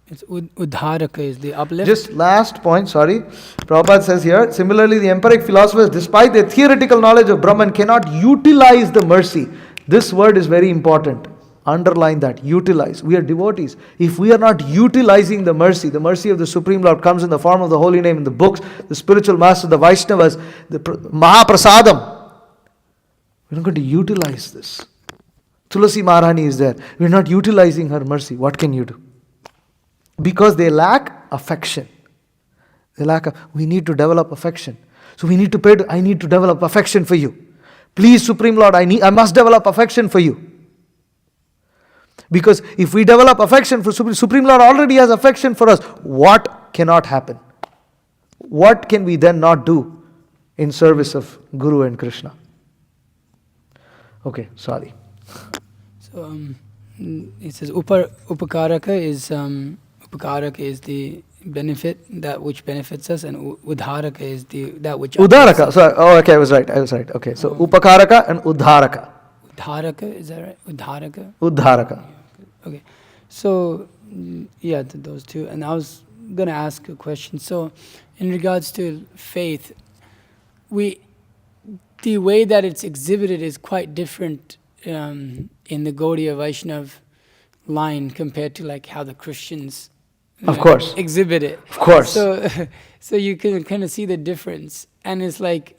It's Udharaka is the uplift. Just last point, sorry. Prabhupada says here, similarly the empiric philosophers, despite their theoretical knowledge of Brahman, cannot utilize the mercy. This word is very important. Underline that, utilize. We are devotees. If we are not utilizing the mercy of the Supreme Lord comes in the form of the holy name in the books, the spiritual masters, the Vaishnavas, the Mahaprasadam. We're not going to utilize this. Tulasi Maharani is there. We're not utilizing her mercy. What can you do? Because they lack affection. We need to develop affection. So we need to pray. I need to develop affection for you. Please, Supreme Lord, I must develop affection for you. Because if we develop affection for Supreme Lord already has affection for us, what cannot happen? What can we then not do in service of Guru and Krishna? Okay, sorry. So it says Upakaraka is the benefit, that which benefits us, and Udharaka is that which Udharaka. So okay, I was right. Okay, so Upakaraka and Udharaka. Udharaka, is that right? Udharaka. Okay, so yeah, those two. And I was going to ask a question. So in regards to faith, the way that it's exhibited is quite different in the Gaudiya Vaishnav line compared to like how the Christians of course exhibit it. Of course. So you can kind of see the difference, and it's like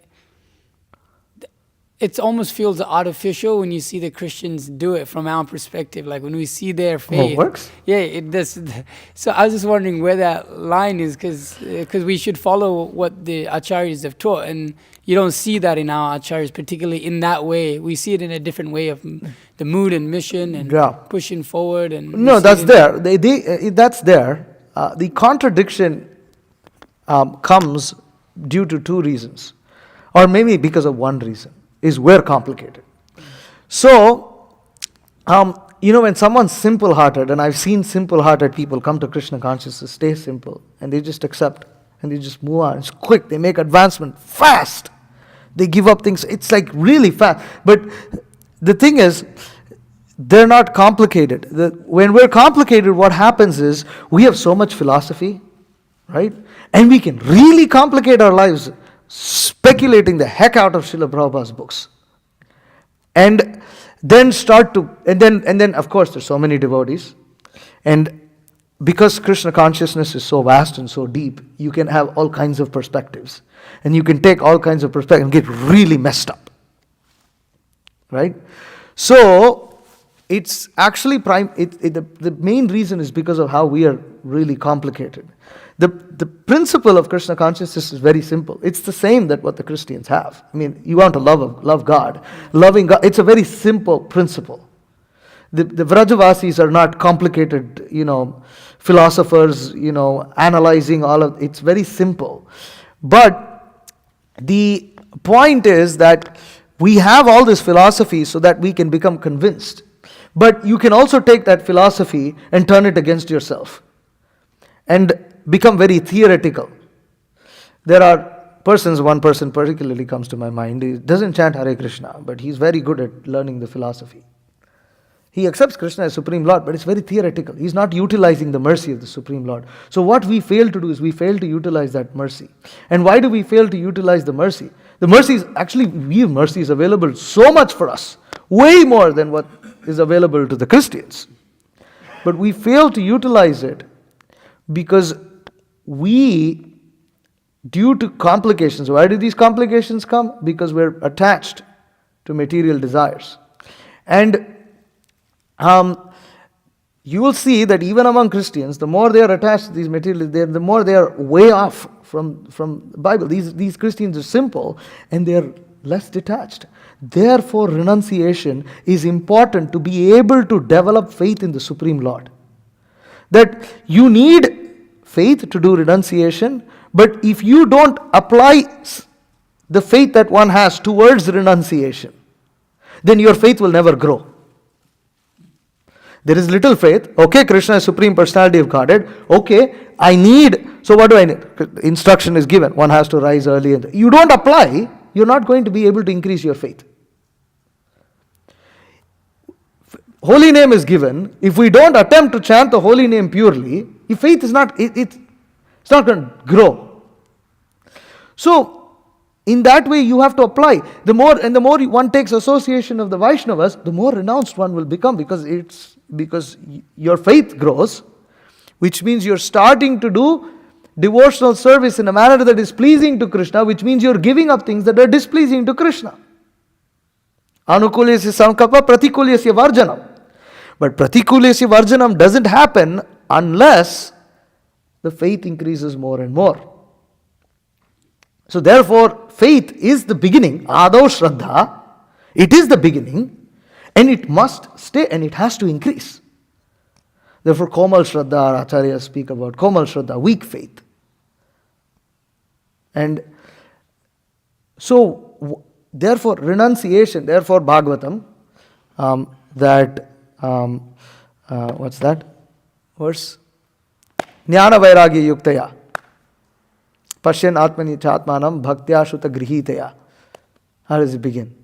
it almost feels artificial when you see the Christians do it from our perspective. Like when we see their faith, it works. Yeah, it does. So I was just wondering where that line is, because we should follow what the acharyas have taught, and you don't see that in our acharyas, particularly in that way. We see it in a different way of the mood and mission and pushing forward. And no, that's there. That's there. The contradiction comes due to two reasons, or maybe because of one reason. Is we're complicated. So, when someone's simple-hearted, and I've seen simple-hearted people come to Krishna consciousness, stay simple, and they just accept, and they just move on. It's quick, they make advancement fast. They give up things, it's like really fast. But the thing is, they're not complicated. When we're complicated, what happens is, we have so much philosophy, right? And we can really complicate our lives, speculating the heck out of Srila Prabhupada's books. And then then of course there's so many devotees. And because Krishna consciousness is so vast and so deep, you can have all kinds of perspectives. And you can take all kinds of perspectives and get really messed up. Right? So, it's actually the main reason is because of how we are really complicated. The principle of Krishna consciousness is very simple. It's the same that what the Christians have. I mean, you want to love God. Loving God, it's a very simple principle. The Vrajavasis are not complicated, philosophers, analyzing all of it's very simple. But the point is that we have all this philosophy so that we can become convinced. But you can also take that philosophy and turn it against yourself. And become very theoretical. There are one person particularly comes to my mind. He doesn't chant Hare Krishna, but he's very good at learning the philosophy. He accepts Krishna as Supreme Lord, but it's very theoretical. He's not utilizing the mercy of the Supreme Lord. So what we fail to do is we fail to utilize that mercy. And why do we fail to utilize the mercy? The mercy is actually, mercy is available so much for us. Way more than what is available to the Christians. But we fail to utilize it because we, due to complications, why do these complications come? Because we're attached to material desires. And you will see that even among Christians, the more they are attached to these material, the more they are way off from the Bible. These Christians are simple and they are less detached. Therefore, renunciation is important to be able to develop faith in the Supreme Lord. That you need faith to do renunciation, but if you don't apply the faith that one has towards renunciation, then your faith will never grow. There is little faith. Okay, Krishna is Supreme Personality of Godhead. Okay, I need, so what do I need? Instruction is given. One has to rise early. And you don't apply, you're not going to be able to increase your faith. Holy name is given. If we don't attempt to chant the holy name purely, if faith is not, it's not going to grow. So, in that way, you have to apply. The more one takes association of the Vaishnavas, the more renounced one will become, because your faith grows, which means you're starting to do devotional service in a manner that is pleasing to Krishna, which means you're giving up things that are displeasing to Krishna. Anukulyasya sankalpa pratikulyasya varjanam. But pratikulyasya varjanam doesn't happen unless the faith increases more and more. So therefore, faith is the beginning, Adau Shraddha, it is the beginning, and it must stay and it has to increase. Therefore, Komal Shraddha, Acharyas speak about Komal Shraddha, weak faith. And so, therefore, renunciation, therefore, Bhagavatam, what's that verse? Jnana Vairagya Yuktaya. Pashyan Atmani Chatmanam Bhaktya Shuta Grihitaya. How does it begin?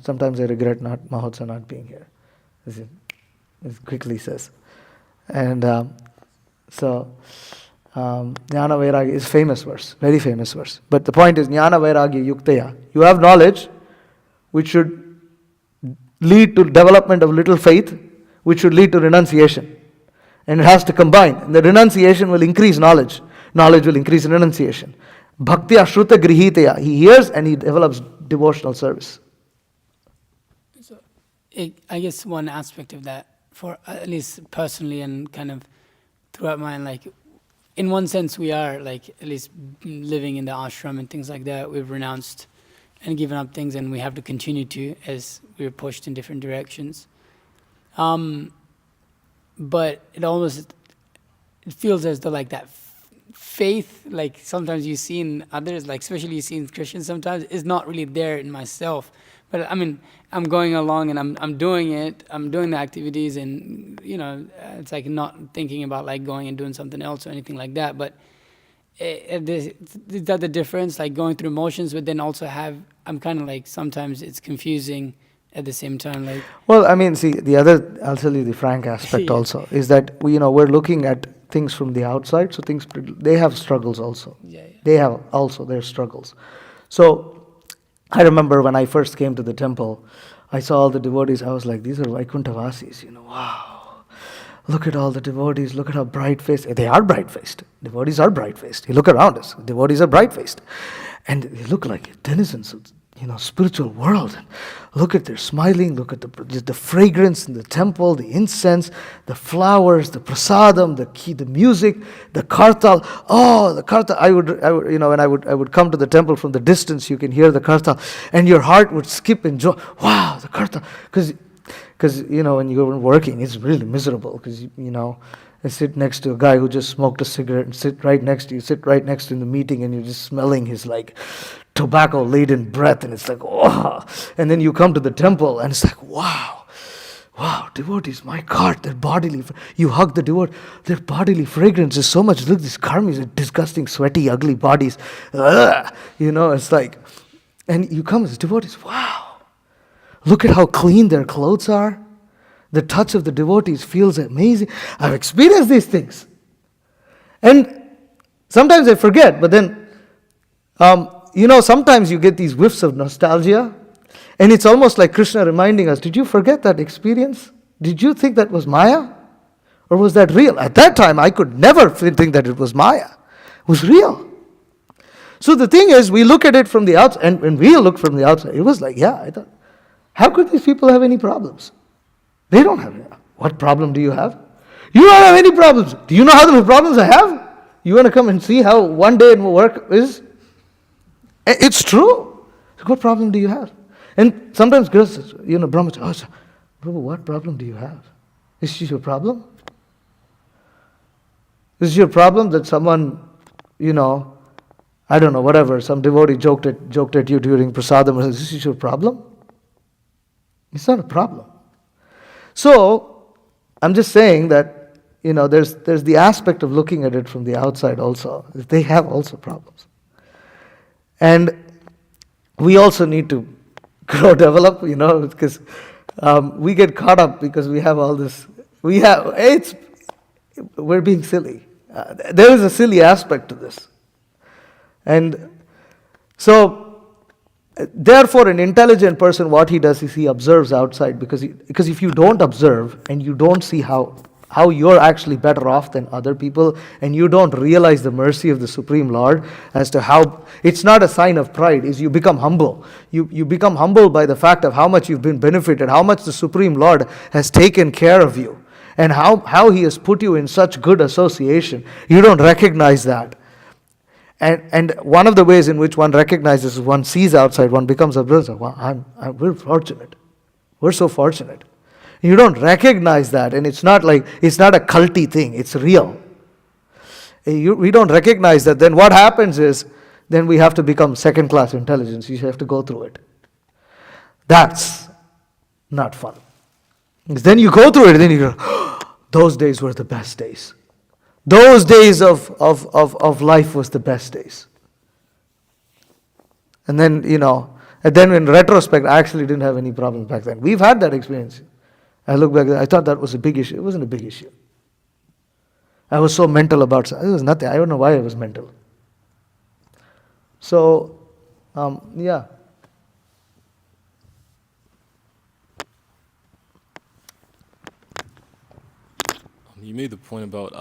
Sometimes I regret Mahotsa not being here. As it quickly says. And Jnana Vairagya is famous verse, very famous verse. But the point is Jnana Vairagya Yuktaya. You have knowledge which should lead to development of little faith, which should lead to renunciation. And it has to combine. And the renunciation will increase knowledge. Knowledge will increase renunciation. Bhaktya Shruta Grihitaya. He hears and he develops devotional service. So, I guess one aspect of that, for at least personally and kind of throughout mine, like in one sense we are like at least living in the ashram and things like that. We've renounced and given up things, and we have to continue to as we're pushed in different directions. But it feels as though like that faith, like sometimes you see in others, like especially you see in Christians sometimes, is not really there in myself. But I mean, I'm going along and I'm doing it, I'm doing the activities, and it's like not thinking about like going and doing something else or anything like that. But is that the difference, like going through motions, but then also I'm kind of like sometimes it's confusing at the same time, like. Well, I mean, see, I'll tell you the frank aspect Yeah. also, is that we're looking at things from the outside, so they have struggles also. Yeah. They have also their struggles. So, I remember when I first came to the temple, I saw all the devotees, I was like, these are Vaikuntavasis, wow. Look at all the devotees, look at how bright-faced, they are bright-faced. Devotees are bright-faced. You look around us, devotees are bright-faced. And they look like denizens of spiritual world. And look at their smiling, look at the fragrance in the temple, the incense, the flowers, the prasadam, the music, the kartal. Oh, the kartal! I would, when I would come to the temple from the distance, you can hear the kartal, and your heart would skip in joy. Wow, the kartal! Because when you're working, it's really miserable. Because I sit next to a guy who just smoked a cigarette and sit right next to you in the meeting, and you're just smelling his like tobacco-laden breath, and it's like, oh. And then you come to the temple, and it's like, wow, devotees, my God, you hug the devotee, their bodily fragrance is so much. Look, these karmis are disgusting, sweaty, ugly bodies. It's like, and you come as devotees, wow, look at how clean their clothes are. The touch of the devotees feels amazing. I've experienced these things. And sometimes I forget, but then, sometimes you get these whiffs of nostalgia, And it's almost like Krishna reminding us, did you forget that experience? Did you think that was Maya? Or was that real? At that time, I could never think that it was Maya. It was real. So the thing is, we look at it from the outside, and when we look from the outside, it was like, yeah, I thought, how could these people have any problems? They don't have any. What problem do you have? You don't have any problems. Do you know how many problems I have? You want to come and see how one day in work is? It's true. What problem do you have? And sometimes girls, Brahma, oh, Prabhu, what problem do you have? Is this your problem? Is your problem that someone, I don't know, whatever, some devotee joked at you during prasadam? Is this your problem? It's not a problem. So, I'm just saying that, there's the aspect of looking at it from the outside also. They have also problems. And we also need to develop, because we get caught up because we have all this. We're being silly. There is a silly aspect to this. And so, therefore, an intelligent person, what he does is he observes outside, because if you don't observe and you don't see how you're actually better off than other people, and you don't realize the mercy of the Supreme Lord as to how, it's not a sign of pride, is you become humble. You become humble by the fact of how much you've been benefited, how much the Supreme Lord has taken care of you, and how he has put you in such good association. You don't recognize that. And one of the ways in which one recognizes is one sees outside, one becomes a brother. Well, we're fortunate. We're so fortunate. You don't recognize that, and it's not a culty thing, it's real. We don't recognize that. Then what happens is, then we have to become second-class intelligence. You have to go through it. That's not fun. Because then you go through it, and then you go, oh, those days were the best days. Those days of life was the best days. And then, in retrospect, I actually didn't have any problems back then. We've had that experience. I look back, I thought that was a big issue. It wasn't a big issue. I was so mental about it. It was nothing. I don't know why I was mental. So, yeah. You made the point about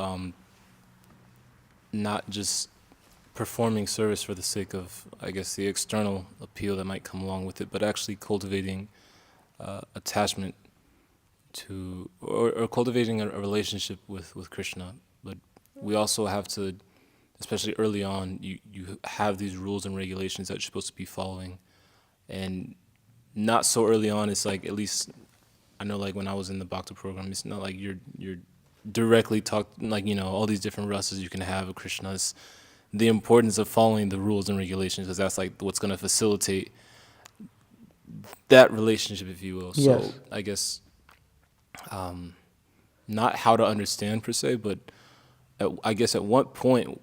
not just performing service for the sake of, I guess, the external appeal that might come along with it, but actually cultivating attachment to, or cultivating a relationship with Krishna. But we also have to, especially early on, you have these rules and regulations that you're supposed to be following. And not so early on, it's like, at least, I know like when I was in the Bhakti program, it's not like you're directly all these different rasas you can have with Krishna. It's the importance of following the rules and regulations, because that's like what's going to facilitate that relationship, if you will. Yes. So I guess not how to understand per se, but I guess at what point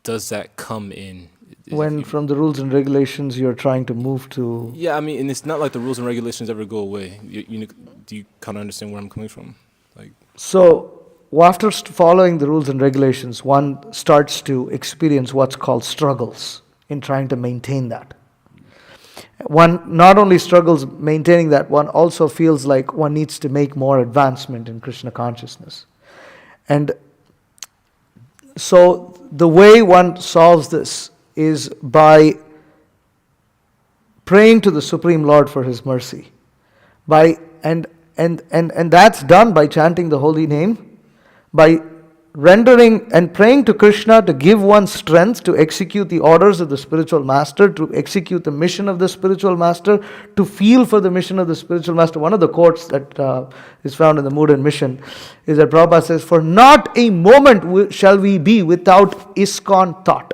does that come in? When from the rules and regulations you're trying to move to... Yeah, I mean, and it's not like the rules and regulations ever go away. Do you kind of understand where I'm coming from? So, after following the rules and regulations, one starts to experience what's called struggles in trying to maintain that. One not only struggles maintaining that, one also feels like one needs to make more advancement in Krishna consciousness. And so, the way one solves this is by praying to the Supreme Lord for His mercy. And that's done by chanting the holy name, by rendering and praying to Krishna to give one strength to execute the orders of the spiritual master, to execute the mission of the spiritual master, to feel for the mission of the spiritual master. One of the quotes that is found in the Mood and Mission is that Prabhupada says, "For not a moment shall we be without ISKCON thought."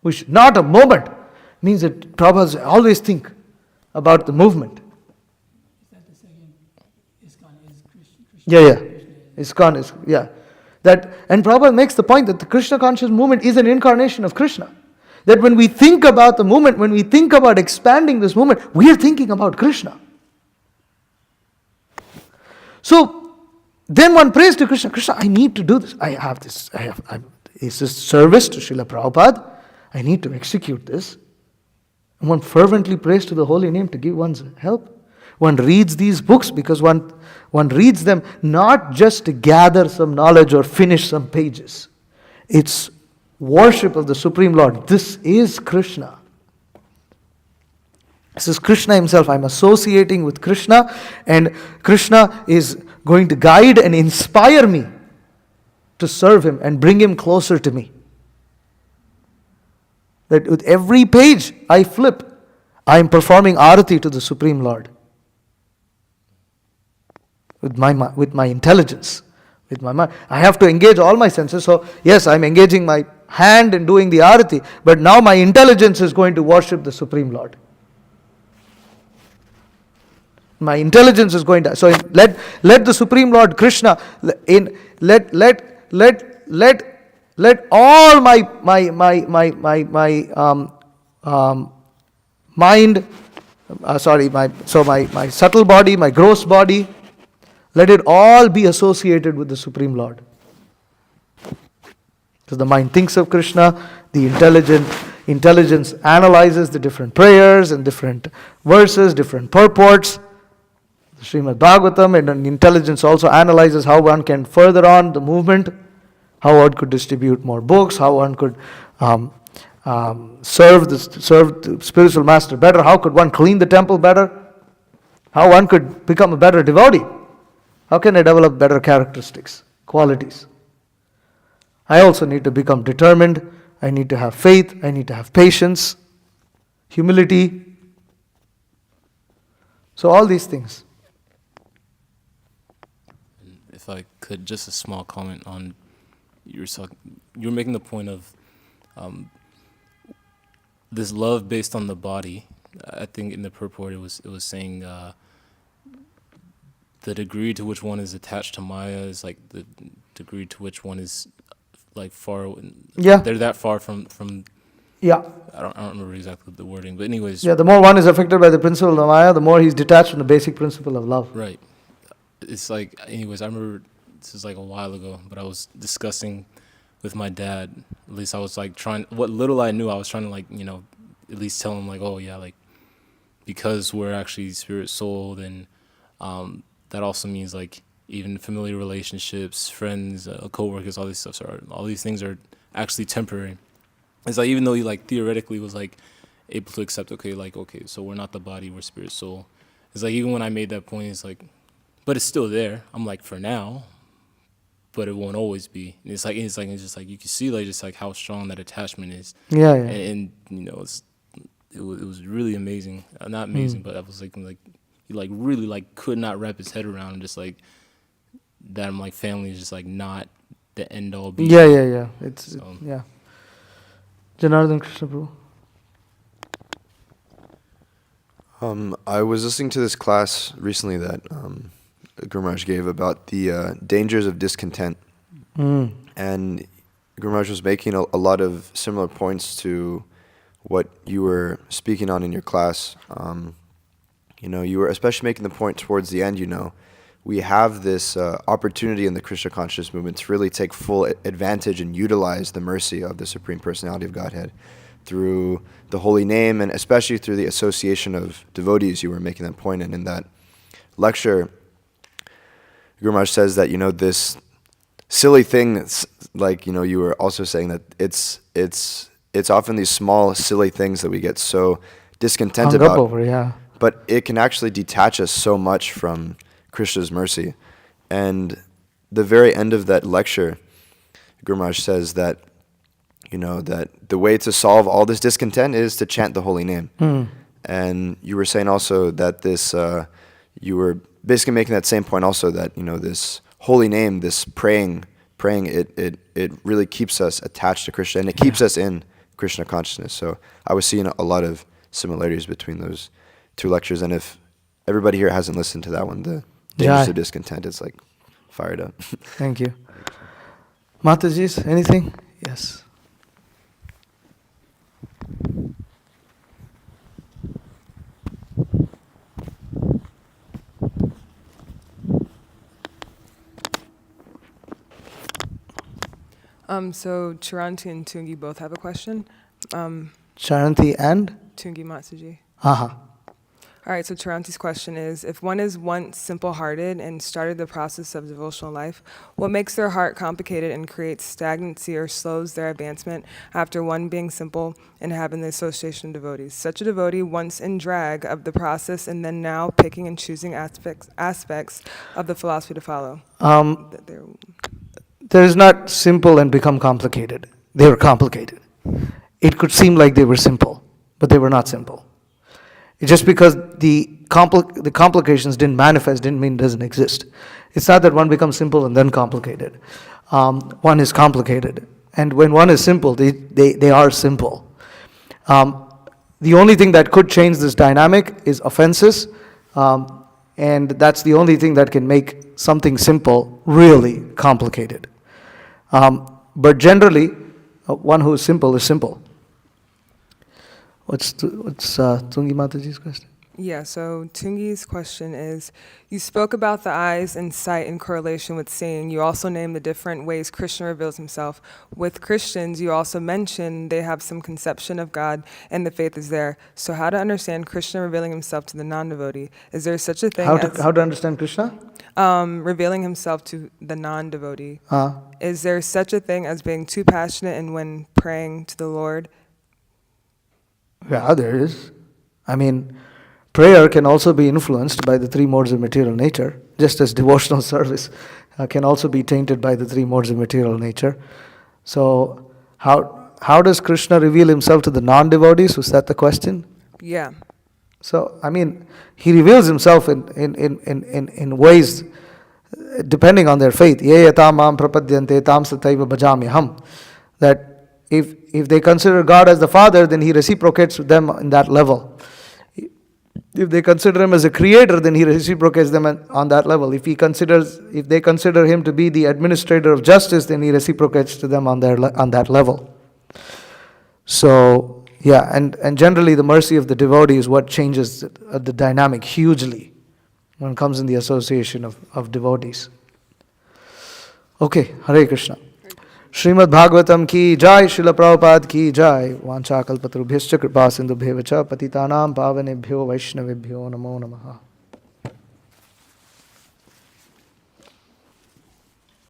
Which, not a moment, means that Prabhupada always think about the movement. Is that the second? ISKCON is Krishna. Yeah. ISKCON is, yeah. And Prabhupada makes the point that the Krishna conscious movement is an incarnation of Krishna. That when we think about the movement, when we think about expanding this movement, we are thinking about Krishna. So, then one prays to Krishna. Krishna, I need to do this. It's this service to Srila Prabhupada. I need to execute this. One fervently prays to the holy name to give one's help. One reads these books because one reads them not just to gather some knowledge or finish some pages. It's worship of the Supreme Lord. This is Krishna. This is Krishna himself. I'm associating with Krishna, and Krishna is going to guide and inspire me to serve him and bring him closer to me. That with every page I flip, I am performing arati to the Supreme Lord. With my intelligence, with my mind. I have to engage all my senses. So yes, I'm engaging my hand in doing the arati, but now my intelligence is going to worship the Supreme Lord. My intelligence is going to. So let the Supreme Lord Krishna let all my mind. My subtle body, my gross body. Let it all be associated with the Supreme Lord. Because the mind thinks of Krishna, the intelligence analyzes the different prayers and different verses, different purports. The Srimad Bhagavatam, and intelligence also analyzes how one can further on the movement, how one could distribute more books, how one could serve the spiritual master better, how could one clean the temple better, how one could become a better devotee. How can I develop better characteristics, qualities? I also need to become determined. I need to have faith. I need to have patience, humility. So all these things. If I could, just a small comment on you were making the point of this love based on the body. I think in the purport it was saying. The degree to which one is attached to Maya is like the degree to which one is like far. Yeah. They're that far from. Yeah. I don't remember exactly the wording, but anyways. Yeah, the more one is affected by the principle of Maya, the more he's detached from the basic principle of love. Right. It's like, anyways, I remember this is like a while ago, but I was discussing with my dad. At least I was like what little I knew, I was trying to like, at least tell him like, oh yeah, like because we're actually spirit soul, then that also means like even familiar relationships, friends, co-workers, all these things are actually temporary. It's like even though he like theoretically was like able to accept, okay, so we're not the body, we're spirit soul. It's like even when I made that point, it's like, but it's still there. I'm like, for now, but it won't always be. And it's just like you can see like just like how strong that attachment is. Yeah. And it was really amazing. Not amazing, but I was like he like really like could not wrap his head around just like that. I'm like, family is just like not the end all be. Yeah. Yeah. Janardhan Krishna Prabhu. I was listening to this class recently that Guru Maharaj gave about the dangers of discontent, and Guru Maharaj was making a lot of similar points to what you were speaking on in your class. You were especially making the point towards the end, we have this opportunity in the Krishna consciousness movement to really take full advantage and utilize the mercy of the Supreme Personality of Godhead through the holy name, and especially through the association of devotees. You were making that point, and in that lecture, Guru Maharaj says that, this silly thing, like, you were also saying that it's often these small, silly things that we get so discontented about. Over, yeah. But it can actually detach us so much from Krishna's mercy. And the very end of that lecture, Guru Maharaj says that, that the way to solve all this discontent is to chant the holy name. And you were saying also that this, you were basically making that same point also, that, this holy name, this praying, it really keeps us attached to Krishna, and it keeps us in Krishna consciousness. So I was seeing a lot of similarities between those two lectures, and if everybody here hasn't listened to that one, the dangers of discontent, it's like fired up. Thank you. Mataji's, anything? Yes. So Chiranti and Tungi both have a question. Charanti and? Tungi Matsuji. Aha. All right, so Charanti's question is, if one is once simple-hearted and started the process of devotional life, what makes their heart complicated and creates stagnancy or slows their advancement after one being simple and having the association of devotees? Such a devotee once in drag of the process and then now picking and choosing aspects of the philosophy to follow. That they're- There is not simple and become complicated. They were complicated. It could seem like they were simple, but they were not simple. It's just because the complications didn't manifest didn't mean it doesn't exist. It's not that one becomes simple and then complicated. One is complicated. And when one is simple, they are simple. The only thing that could change this dynamic is offenses. And that's the only thing that can make something simple really complicated. But generally, one who is simple is simple. What's Tungi Mataji's question? Yeah, so Tungi's question is, you spoke about the eyes and sight in correlation with seeing. You also named the different ways Krishna reveals himself. With Christians, you also mentioned they have some conception of God and the faith is there. So how to understand Krishna revealing himself to the non-devotee? Is there such a thing How as... to understand Krishna? revealing himself to the non-devotee. Is there such a thing as being too passionate and when praying to the Lord? Yeah, there is. I mean, prayer can also be influenced by the three modes of material nature, just as devotional service can also be tainted by the three modes of material nature. So, how does Krishna reveal himself to the non-devotees? Was that the question? Yeah. So, I mean, he reveals himself in ways depending on their faith. Ye yatam mam prapadyante tam sataiva bhajamyaham. That if they consider God as the Father, then he reciprocates with them in that level. If they consider him as a creator, then he reciprocates them on that level. If they consider him to be the administrator of justice, then he reciprocates to them on that level. So, yeah, and generally the mercy of the devotee is what changes the dynamic hugely when it comes in the association of devotees. Okay, Hare Krishna. Srimad Bhagavatam ki jai, Srila Prabhupada ki jai, Vancha kalpatarubhyascha kripa sindhubheva cha patitanam pavanebhyo vaishnavebhyo namo namaha.